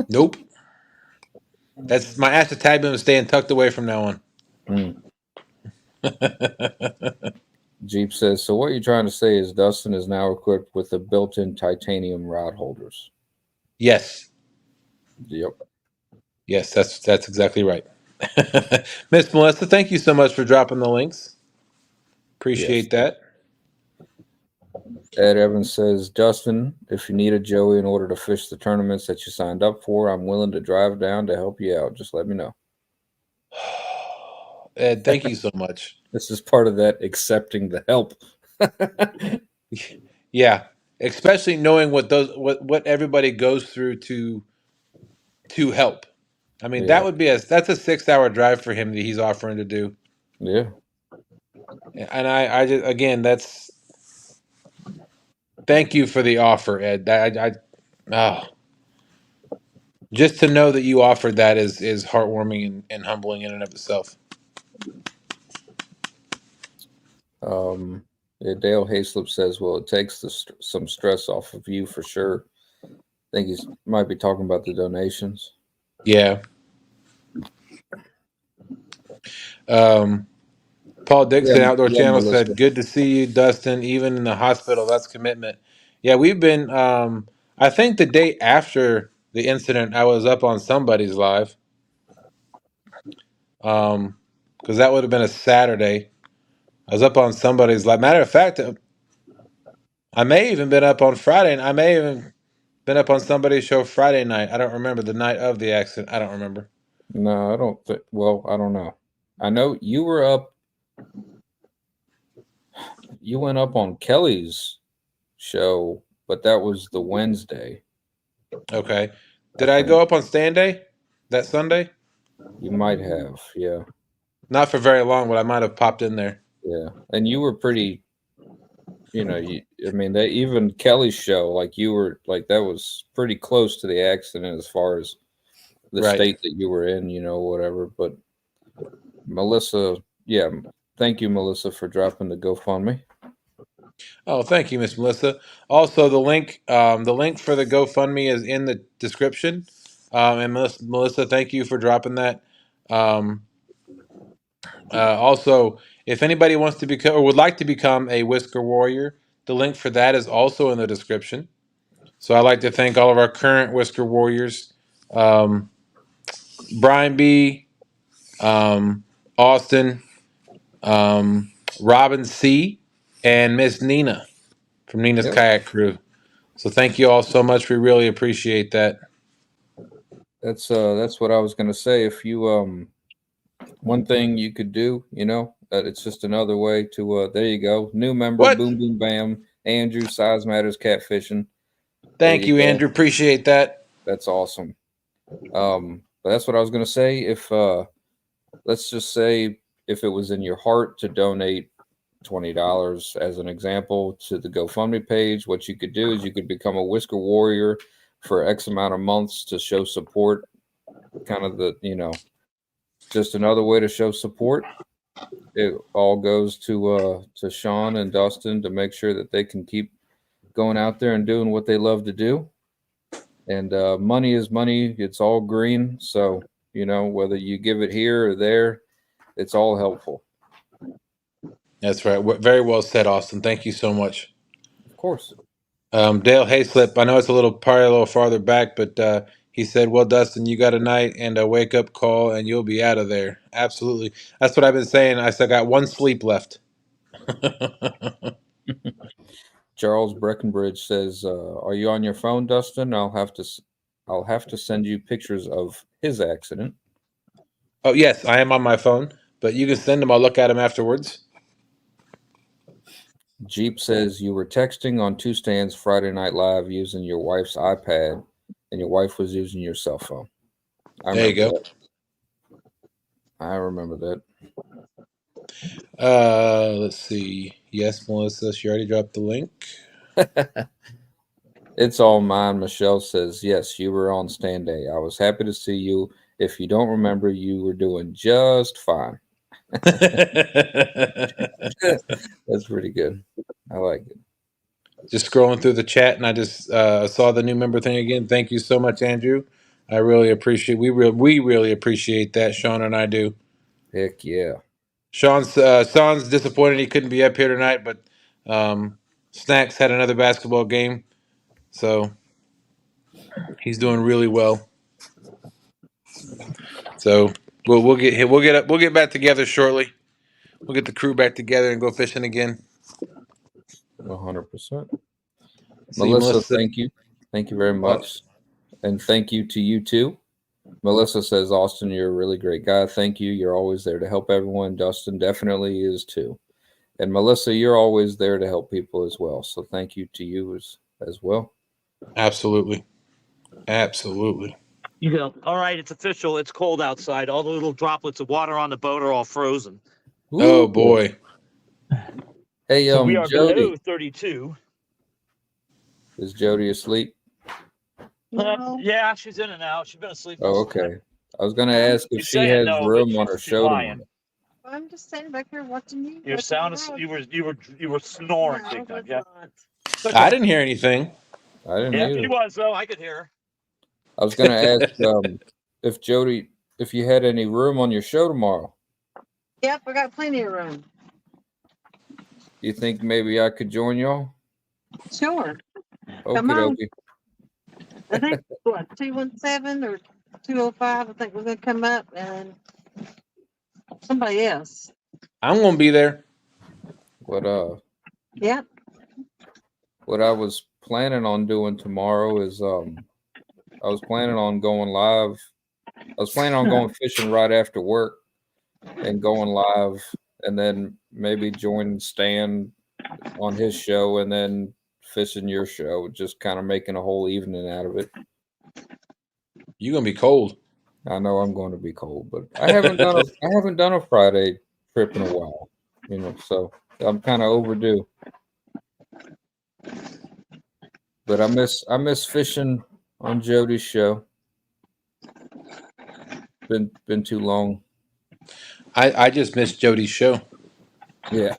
Nope. That's my acetabulum is staying tucked away from now on. Jeep says, so what you're trying to say is Dustin is now equipped with the built-in titanium rod holders. Yes. Yep. Yes, that's exactly right. Miss Melissa, thank you so much for dropping the links. Appreciate that. Ed Evans says, Dustin, if you need a Joey in order to fish the tournaments that you signed up for, I'm willing to drive down to help you out. Just let me know. Ed, thank you so much. This is part of that accepting the help. Yeah, especially knowing what everybody goes through to help. I mean, that's a 6-hour drive for him that he's offering to do. Yeah. And I just, again, that's, thank you for the offer, Ed. Just to know that you offered that is heartwarming and humbling in and of itself. Dale Hayslip says, well, it takes some stress off of you for sure. I think he might be talking about the donations. Yeah. Paul Dixon, Outdoor Channel, said, good to see you, Dustin. Even in the hospital, that's commitment. Yeah, we've been, I think the day after the incident, I was up on somebody's live. Because that would have been a Saturday. I was up on somebody's live. Matter of fact, I may even been up on Friday, and I may even been up on somebody's show Friday night. I don't remember the night of the accident. I don't remember. No, I don't think. Well, I don't know. I know you were up. You went up on Kelly's show, but that was the Wednesday. Okay. Did I go up on Stand Day that Sunday? You might have, yeah. Not for very long, but I might have popped in there. Yeah, and you were pretty. I mean, that even Kelly's show, like you were, like that was pretty close to the accident as far as the state that you were in, whatever. But Melissa, yeah, thank you, Melissa, for dropping the GoFundMe. Oh, thank you, Miss Melissa. Also, the link for the GoFundMe is in the description. And Melissa, thank you for dropping that. Also, if anybody wants to become or would like to become a Whisker Warrior, the link for that is also in the description. So I'd like to thank all of our current Whisker Warriors, Brian B, Austin, Robin C, and Miss Nina from Nina's Kayak Crew. So thank you all so much. We really appreciate that. That's what I was gonna say. If you one thing you could do, it's just another way to there you go. New member, What? boom boom bam. Andrew, Size Matters Catfishing. Thank you, Andrew. Appreciate that. That's awesome. But that's what I was gonna say. If let's just say if it was in your heart to donate $20 as an example to the GoFundMe page, what you could do is you could become a Whisker Warrior for X amount of months to show support. Kind of just another way to show support. It all goes to Sean and Dustin to make sure that they can keep going out there and doing what they love to do. And money is money. It's all green. So, whether you give it here or there, it's all helpful. That's right. Very well said, Austin. Thank you so much. Of course. Dale Hayslip, I know it's probably a little farther back, but he said, well, Dustin, you got a night and a wake-up call, and you'll be out of there. Absolutely. That's what I've been saying. I still got one sleep left. Charles Breckenbridge says, "Are you on your phone, Dustin? I'll have to send you pictures of his accident." Oh, yes, I am on my phone, but you can send them. I'll look at them afterwards. Jeep says, "You were texting on Two Stands Friday Night Live using your wife's iPad, and your wife was using your cell phone." There you go. That. I remember that. Let's see. Yes, Melissa, she already dropped the link. It's all mine. Michelle says, "Yes, you were on stand day. I was happy to see you. If you don't remember, you were doing just fine." That's pretty good. I like it. Just scrolling through the chat, and I just saw the new member thing again. Thank you so much, Andrew. I really appreciate. We really appreciate that. Sean and I do. Heck yeah. Sean's disappointed he couldn't be up here tonight, but Snacks had another basketball game, so he's doing really well. So we'll get back together shortly. We'll get the crew back together and go fishing again. 100%. Melissa, thank you very much, and thank you to you too. Melissa says, "Austin, you're a really great guy. Thank you. You're always there to help everyone. Dustin definitely is too. And Melissa, you're always there to help people as well. So thank you to you as well." Absolutely. All right, it's official. It's cold outside. All the little droplets of water on the boat are all frozen. Oh boy. Hey, so we are Jodi. below 32. Is Jodi asleep? No. Yeah, she's in and out. She's been asleep. Oh, okay. I was going to ask if she has room on her show tomorrow. I'm just sitting back here watching you. Your sound is you were snoring big time. Yeah. I didn't hear anything. I didn't yeah, either. she was though. I could hear her. I was going to ask if Jodi, if you had any room on your show tomorrow. Yep, I got plenty of room. You think maybe I could join y'all? Sure. Come on. I think what 217 or 205. I think we're gonna come up and somebody else. I'm gonna be there. Yep. What I was planning on doing tomorrow is I was planning on going live. I was planning on going fishing right after work and going live, and then maybe join Stan on his show and then fishing your show, just kind of making a whole evening out of it. You're gonna be cold. I know I'm going to be cold, but I haven't done a Friday trip in a while, so I'm kind of overdue. But I miss fishing on Jodi's show. Been too long. I just missed Jodi's show. Yeah.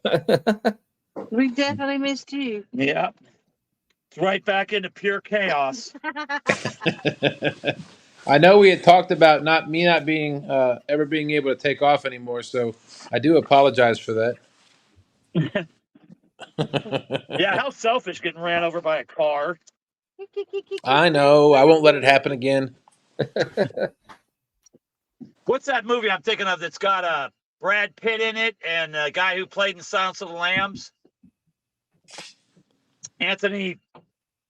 We definitely missed you. Yeah. It's right back into pure chaos. I know we had talked about not being ever being able to take off anymore, so I do apologize for that. Yeah, how selfish getting ran over by a car. I know. I won't let it happen again. What's that movie I'm thinking of that's got Brad Pitt in it and a guy who played in Silence of the Lambs? Anthony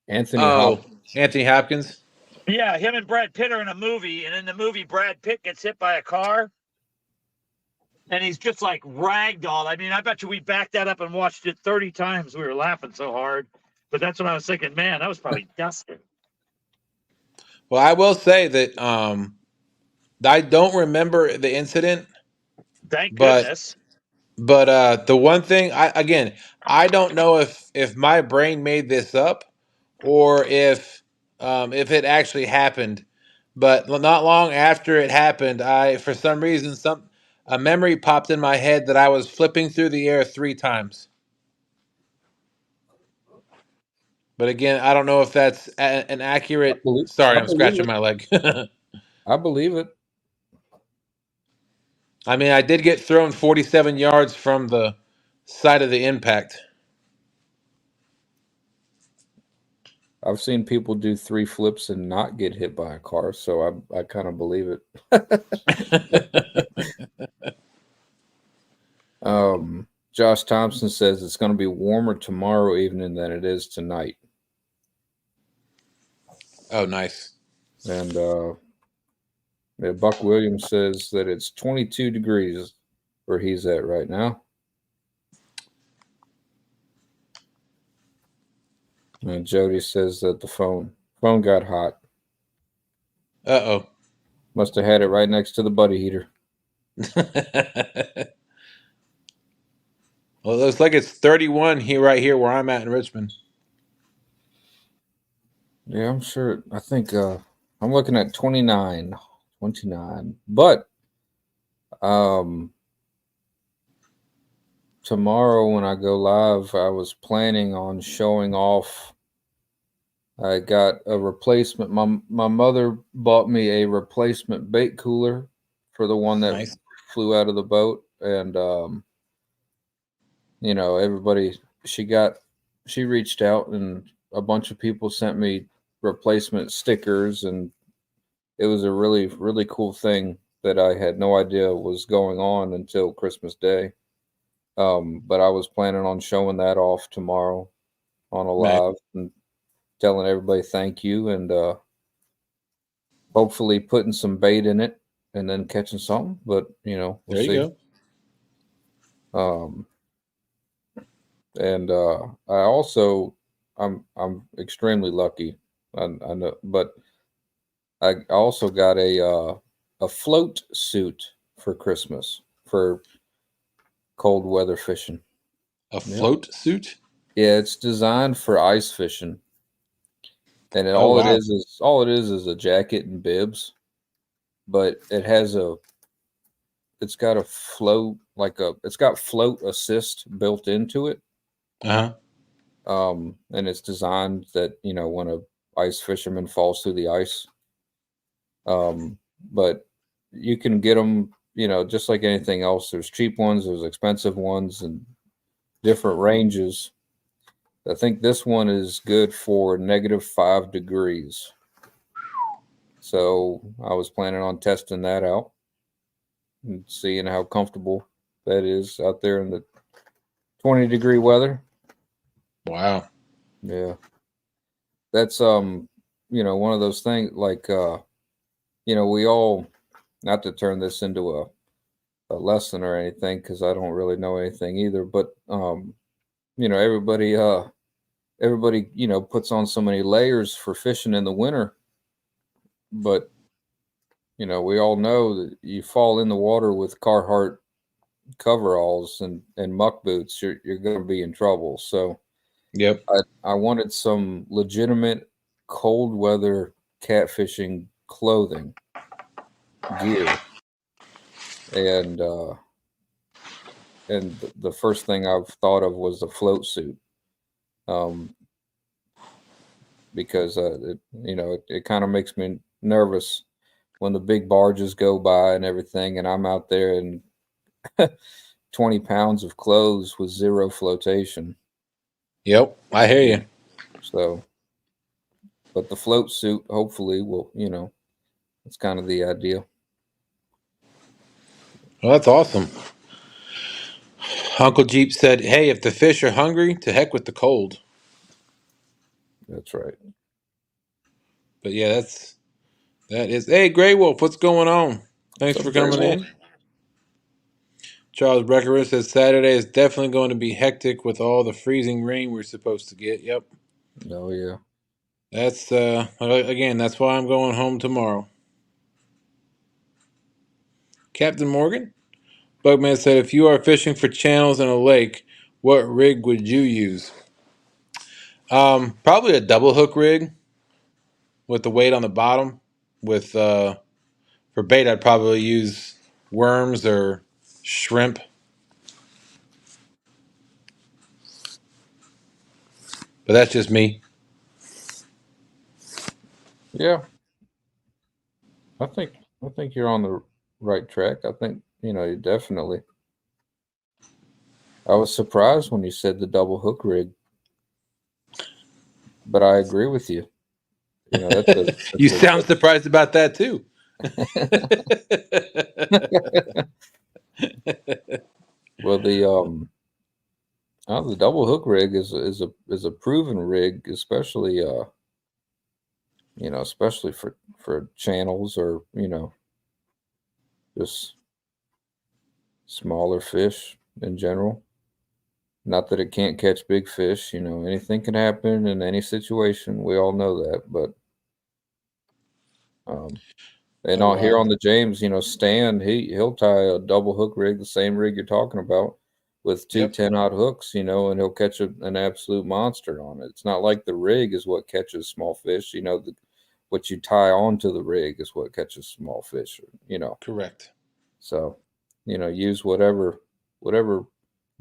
Hopkins. Anthony Hopkins. Yeah, him and Brad Pitt are in a movie, and in the movie, Brad Pitt gets hit by a car, and he's just like ragdolled. I mean, I bet you we backed that up and watched it 30 times. We were laughing so hard. But that's what I was thinking, man, that was probably Dustin. Well, I will say that I don't remember the incident, Thank but goodness. the one thing I don't know if my brain made this up or if it actually happened. But not long after it happened, I for some reason a memory popped in my head that I was flipping through the air 3 times. But again, I don't know if that's an accurate. Sorry, I I'm believe scratching it. my leg. I believe it. I mean, I did get thrown 47 yards from the side of the impact. I've seen people do 3 flips and not get hit by a car, so I kind of believe it. Josh Thompson says it's going to be warmer tomorrow evening than it is tonight. Oh, nice. And Buck Williams says that it's 22 degrees where he's at right now. And Jody says that the phone got hot. Uh-oh. Must have had it right next to the buddy heater. Well, it looks like it's 31 right here where I'm at in Richmond. Yeah, I'm sure. I think I'm looking at 29. But tomorrow when I go live, I was planning on showing off. I got a replacement. My mother bought me a replacement bait cooler for the one that Nice. flew out of the boat, and everybody she reached out, and a bunch of people sent me replacement stickers, and it was a really, really cool thing that I had no idea was going on until Christmas Day. But I was planning on showing that off tomorrow on a live and telling everybody thank you, and hopefully putting some bait in it and then catching something. But we'll There you see. go. And I also I'm extremely lucky. I know, but I also got a float suit for Christmas for cold weather fishing. A float suit? Yeah, it's designed for ice fishing, and Oh, wow. it is a jacket and bibs, but it's got a float it's got float assist built into it. Uh-huh. And it's designed that when a ice fisherman falls through the ice, but you can get them just like anything else. There's cheap ones, there's expensive ones, and different ranges. I think this one is good for -5 degrees. So I was planning on testing that out and seeing how comfortable that is out there in the 20-degree weather. Wow. Yeah. That's one of those things like we all, not to turn this into a lesson or anything, because I don't really know anything either, but everybody puts on so many layers for fishing in the winter, but we all know that you fall in the water with Carhartt coveralls and muck boots, you're going to be in trouble. So Yep. I wanted some legitimate cold weather catfishing clothing gear, and the first thing I've thought of was the float suit, because it kind of makes me nervous when the big barges go by and everything, and I'm out there and 20 pounds of clothes with zero flotation. Yep, I hear you. So, but the float suit hopefully will, it's kind of the idea. Well, that's awesome. Uncle Jeep said, hey, if the fish are hungry, to heck with the cold. That's right. But yeah, That is, hey, Grey Wolf, what's going on? Thanks What's for up, Grey coming Wolf? in. Charles Breckerus says Saturday is definitely going to be hectic with all the freezing rain we're supposed to get. Yep. Oh yeah. That's again, that's why I'm going home tomorrow. Captain Morgan? Bugman said, if you are fishing for channels in a lake, what rig would you use? Probably a double hook rig with the weight on the bottom. With for bait, I'd probably use worms or shrimp. But that's just me. Yeah. I think you're on the right track. I think, you definitely. I was surprised when you said the double hook rig, but I agree with you. You That's a sound surprised about that too. well, the double hook rig is a proven rig, especially especially for channels or just smaller fish in general. Not that it can't catch big fish, anything can happen in any situation. We all know that, but and Oh, out here wow. on the James, Stan, he'll tie a double hook rig, the same rig you're talking about, with two Yep. 10-aught hooks, and he'll catch an absolute monster on it. It's not like the rig is what catches small fish, what you tie onto the rig is what catches small fish, Correct. So, use whatever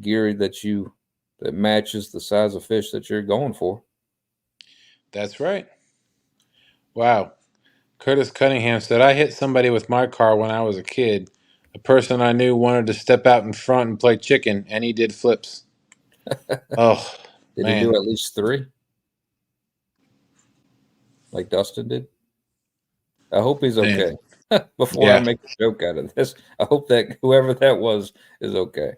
gear that matches the size of fish that you're going for. That's right. Wow. Curtis Cunningham said, I hit somebody with my car when I was a kid. A person I knew wanted to step out in front and play chicken, and he did flips. Oh, Did he man. do at least 3? Like Dustin did? I hope he's Man. okay. Before I Yeah. make a joke out of this, I hope that whoever that was is okay.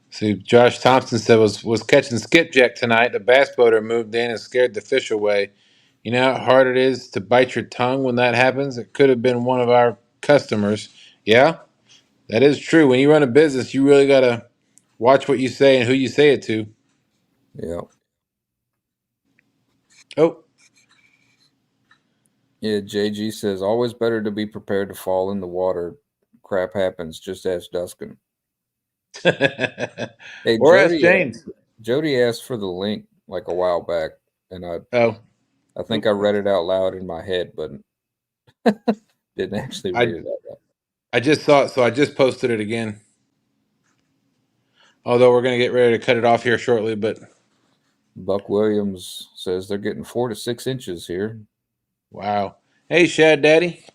See, Josh Thompson said was catching skipjack tonight. The bass boater moved in and scared the fish away. You know how hard it is to bite your tongue when that happens? It could have been one of our customers. Yeah, that is true. When you run a business, you really got to watch what you say and who you say it to. Yeah. Oh. Yeah, JG says, always better to be prepared to fall in the water. Crap happens. Just ask Dustin. Hey, Or ask James. Jody asked for the link like a while back, and Oh. I think I read it out loud in my head, but didn't actually read it out loud. I just saw it, so I just posted it again. Although we're going to get ready to cut it off here shortly, but Buck Williams says they're getting 4 to 6 inches here. wow. Hey, Shad Daddy.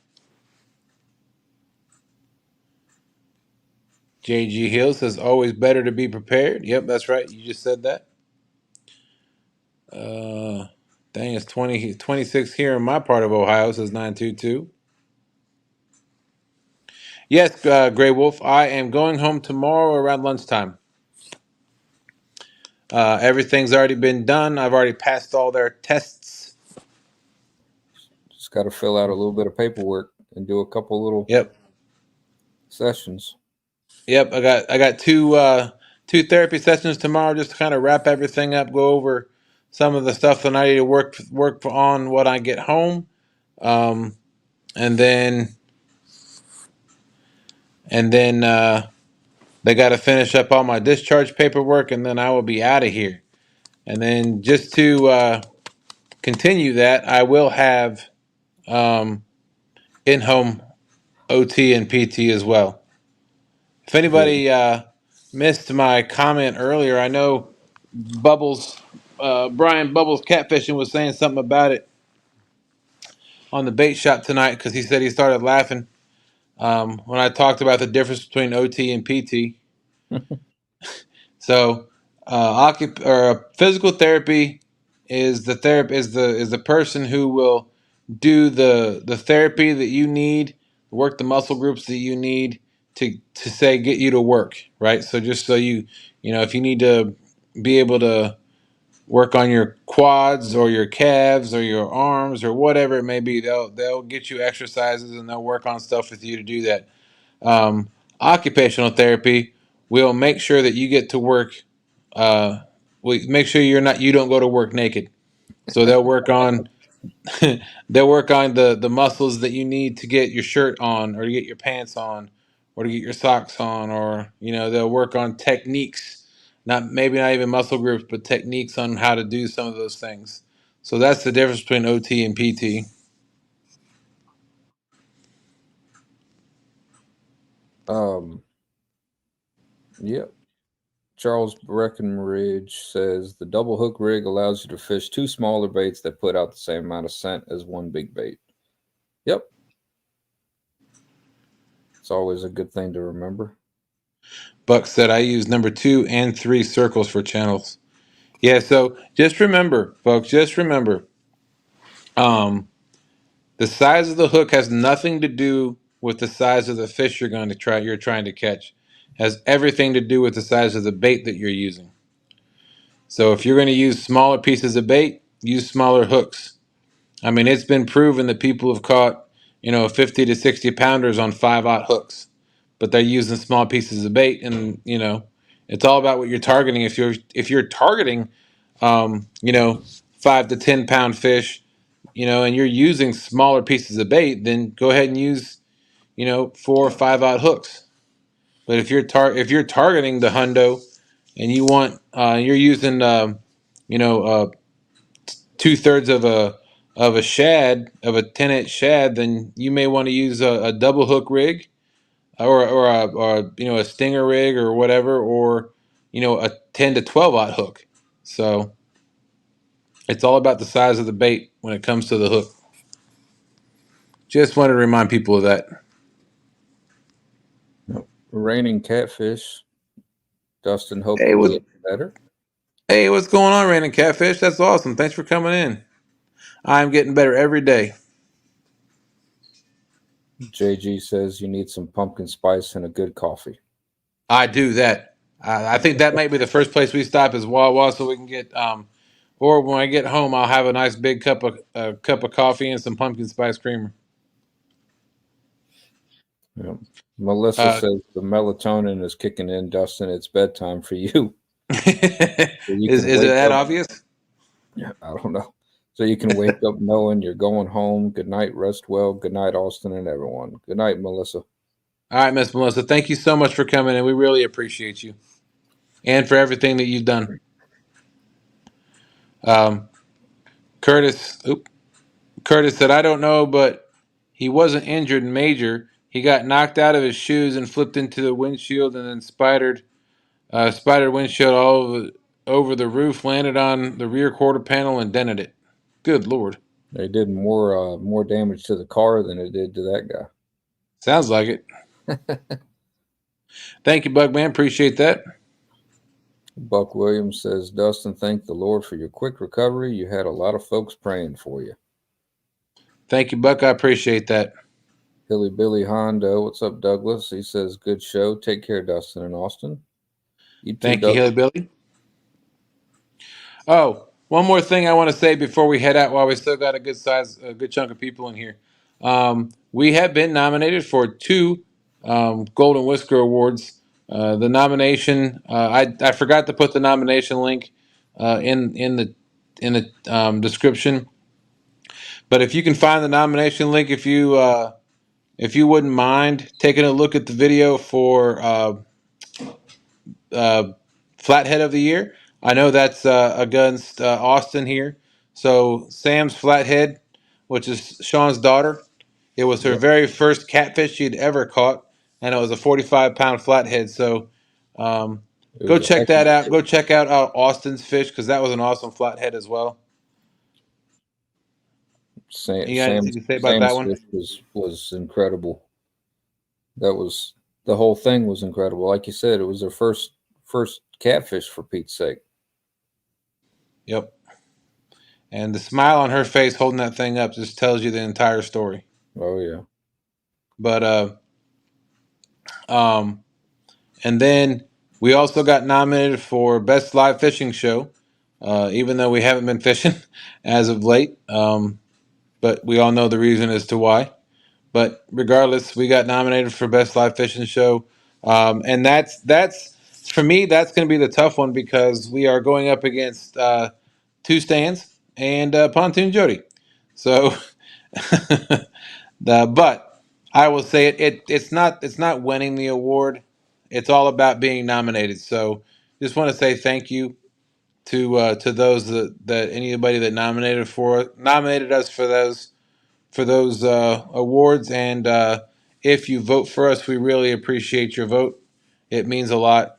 JG Hill says, always better to be prepared. Yep, that's right. You just said that. Dang, it's 26 here in my part of Ohio, says 922. Yes, Gray Wolf, I am going home tomorrow around lunchtime. Everything's already been done. I've already passed all their tests. Just got to fill out a little bit of paperwork and do a couple little sessions. Yep, I got two therapy sessions tomorrow just to kind of wrap everything up, go over some of the stuff that I need to work on when I get home, and then they got to finish up all my discharge paperwork, and then I will be out of here. And then just to continue that, I will have in-home OT and PT as well. If anybody missed my comment earlier, I know Bubbles, Brian Bubbles Catfishing was saying something about it on the bait shop tonight because he said he started laughing when I talked about the difference between OT and PT. So, physical therapy is the person who will do the therapy that you need, work the muscle groups that you need to say get you to work, right? So just so if you need to be able to work on your quads or your calves or your arms or whatever it may be. They'll get you exercises and they'll work on stuff with you to do that. Occupational therapy will make sure that you get to work. We make sure you don't go to work naked. So they'll work on they'll work on the muscles that you need to get your shirt on or to get your pants on or to get your socks on, or they'll work on techniques, not even muscle groups, but techniques on how to do some of those things. So that's the difference between OT and PT. Yep. Charles Breckenridge says the double hook rig allows you to fish two smaller baits that put out the same amount of scent as one big bait. Yep. It's always a good thing to remember. Buck said I use number 2 and 3 circles for channels. Yeah, so just remember, folks, the size of the hook has nothing to do with the size of the fish you're trying to catch. It has everything to do with the size of the bait that you're using. So if you're going to use smaller pieces of bait, use smaller hooks. I mean, it's been proven that people have caught, 50 to 60 pounders on 5/0 hooks, but they're using small pieces of bait, and it's all about what you're targeting. If you're targeting, 5 to 10 pound fish, and you're using smaller pieces of bait, then go ahead and use, 4 or 5/0 hooks. But if you're targeting the hundo and you're using, 2/3 of a shad, of a 10-inch shad, then you may want to use a double hook rig, or a stinger rig or whatever, or a 10 to 12/0 hook. So it's all about the size of the bait when it comes to the hook. Just wanted to remind people of that. Raining catfish. Dustin, hope you're getting better. Hey, what's going on, Random Catfish? That's awesome. Thanks for coming in. I'm getting better every day. JG says you need some pumpkin spice and a good coffee. I do that. I think that might be the first place we stop is Wawa, so we can get. Or when I get home, I'll have a nice big cup of coffee and some pumpkin spice creamer. Yeah. Melissa says the melatonin is kicking in, Dustin. It's bedtime for you. Is it that obvious? I don't know. So you can wake up knowing you're going home. Good night. Rest well. Good night, Austin and everyone. Good night, Melissa. All right, Miss Melissa. Thank you so much for coming in. We really appreciate you and for everything that you've done. Curtis said, I don't know, but he wasn't injured major. He got knocked out of his shoes and flipped into the windshield and then spidered windshield all over the roof, landed on the rear quarter panel and dented it. Good Lord. They did more damage to the car than it did to that guy. Sounds like it. Thank you, Bugman. Appreciate that. Buck Williams says, Dustin, thank the Lord for your quick recovery. You had a lot of folks praying for you. Thank you, Buck. I appreciate that. Hilly Billy Hondo. What's up, Douglas? He says, good show. Take care, Dustin and Austin. Thank you, Hilly Billy. Oh, one more thing I want to say before we head out while we still got a good chunk of people in here. We have been nominated for 2 Golden Whisker Awards. The nomination, I forgot to put the nomination link in the description. But if you can find the nomination link, if you wouldn't mind taking a look at the video for Flathead of the Year. I know that's against Austin here. So Sam's Flathead, which is Sean's daughter, it was her very first catfish she'd ever caught, and it was a 45-pound flathead. So go check that out. Go check out Austin's fish, because that was an awesome flathead as well. Sam's fish was incredible. The whole thing was incredible. Like you said, it was their first catfish, for Pete's sake. Yep. And the smile on her face holding that thing up just tells you the entire story. Oh yeah. But and then we also got nominated for Best Live Fishing Show. even though we haven't been fishing as of late. But we all know the reason as to why. But regardless, we got nominated for Best Live Fishing Show, and that's for me. That's going to be the tough one because we are going up against Two Stands and Pontoon Jodi. So, but I will say it's not winning the award. It's all about being nominated. So, just want to say thank you to those that anybody that nominated us for those awards, and if you vote for us, we really appreciate your vote. It means a lot.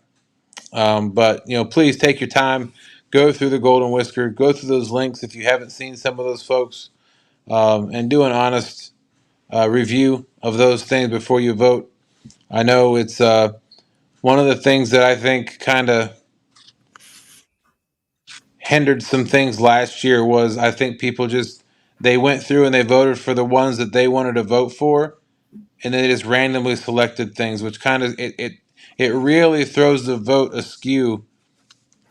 But please take your time, go through the Golden Whisker, go through those links if you haven't seen some of those folks, and do an honest review of those things before you vote. I know it's one of the things that I think kind of hindered some things last year was I think people just they went through and they voted for the ones that they wanted to vote for, and then they just randomly selected things, which kind of it really throws the vote askew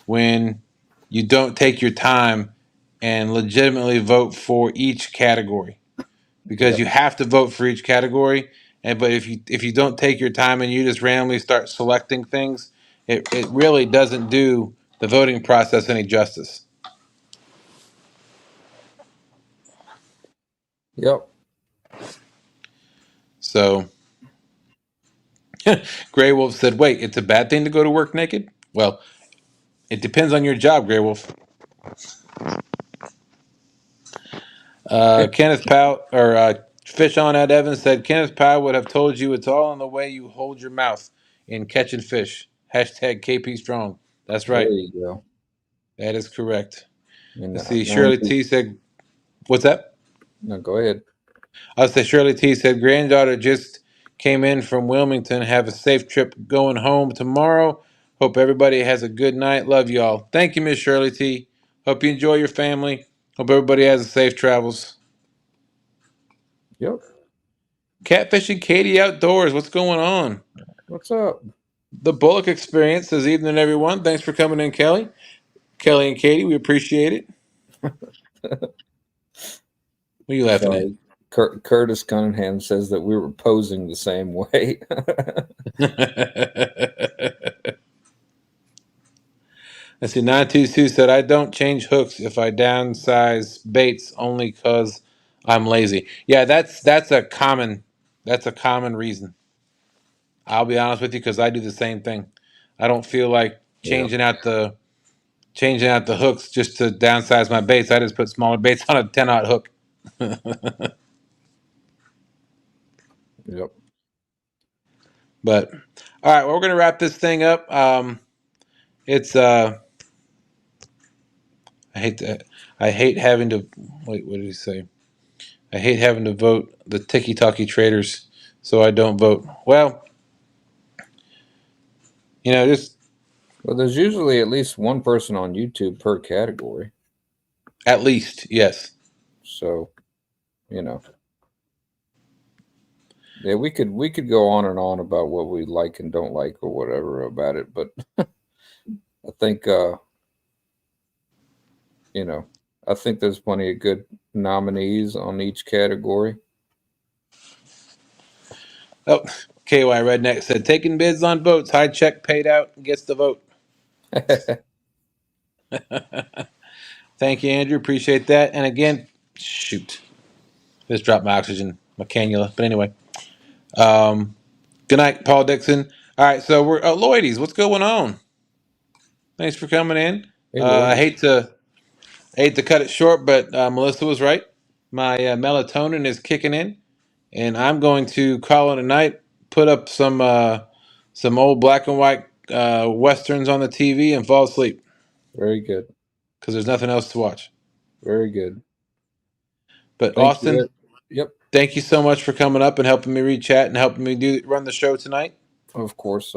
when you don't take your time and legitimately vote for each category, because Yep. you have to vote for each category. And but if you don't take your time and you just randomly start selecting things, it really doesn't do the voting process any justice. Yep. So Grey Wolf said, "Wait, it's a bad thing to go to work naked?" Well, it depends on your job, Grey Wolf. Kenneth Powell or Fish on at Evans said Kenneth Powell would have told you it's all in the way you hold your mouth in catching fish. Hashtag KP Strong. That's There right. you go. That is correct. And Let's see. Shirley T said, "What's that?" No, go ahead. I'll say Shirley T said, "Granddaughter just came in from Wilmington. Have a safe trip going home tomorrow. Hope everybody has a good night. Love y'all." Thank you, Miss Shirley T. Hope you enjoy your family. Hope everybody has a safe travels. Yep. Catfishing Katie Outdoors. What's going on? What's up? The Bullock Experience says, "Evening, everyone. Thanks for coming in, Kelly. Kelly and Katie, we appreciate it." What are you laughing at? Curtis Cunningham says that we were posing the same way. Let's see. 922 said, "I don't change hooks if I downsize baits only because I'm lazy." Yeah, that's a common reason. I'll be honest with you, because I do the same thing. I don't feel like Yeah. changing out the hooks just to downsize my baits. I just put smaller baits on a 10-aught hook. Yep. But all right, well, we're gonna wrap this thing up. It's I hate having to wait. What did he say? I hate having to vote the ticky-tacky traders, so I don't vote. Well, just Well, there's usually at least one person on YouTube per category. at least, yes. So, yeah, we could go on and on about what we like and don't like or whatever about it, but I think I think there's plenty of good nominees on each category. Oh, KY Redneck said, "Taking bids on boats, high check paid out, gets the vote." Thank you, Andrew. Appreciate that. And again, shoot, just dropped my cannula. But anyway, good night, Paul Dixon. All right, so we're Lloydies. What's going on? Thanks for coming in. Hey, I Lloyd. hate to cut it short, but Melissa was right. My melatonin is kicking in, and I'm going to call it a night. Put up some old black and white westerns on the TV and fall asleep Very good. because there's nothing else to watch. Very good. But Thank you. Austin, Yep. thank you so much for coming up and helping me read chat and helping me run the show tonight. Of course.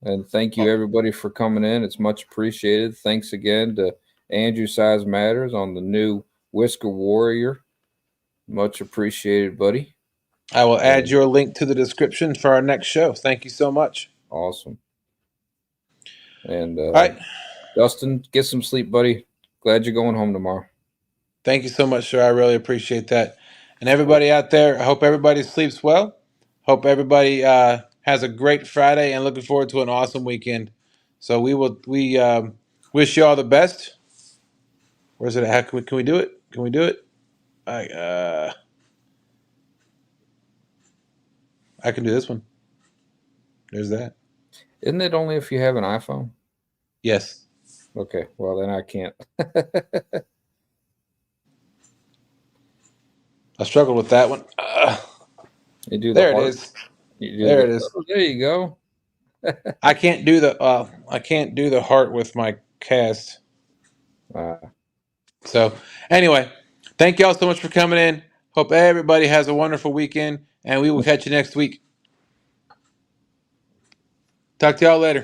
And thank you everybody for coming in. It's much appreciated. Thanks again to Andrew Size Matters on the new Whisker Warrior. Much appreciated, buddy. I will add your link to the description for our next show. Thank you so much. Awesome. And all right. Dustin, get some sleep, buddy. Glad you're going home tomorrow. Thank you so much, sir. I really appreciate that. And everybody out there, I hope everybody sleeps well. Hope everybody has a great Friday and looking forward to an awesome weekend. So we wish you all the best. Where's it at? How can we do it? Can we do it? I can do this one. There's that. Isn't it only if you have an iPhone? Yes. Okay, well then I can't. I struggled with that one. You do the There it heart. is. You do There the- it is. Oh, there you go. I can't do the heart with my cast. So anyway, thank y'all so much for coming in. Hope everybody has a wonderful weekend, and we will catch you next week. Talk to y'all later.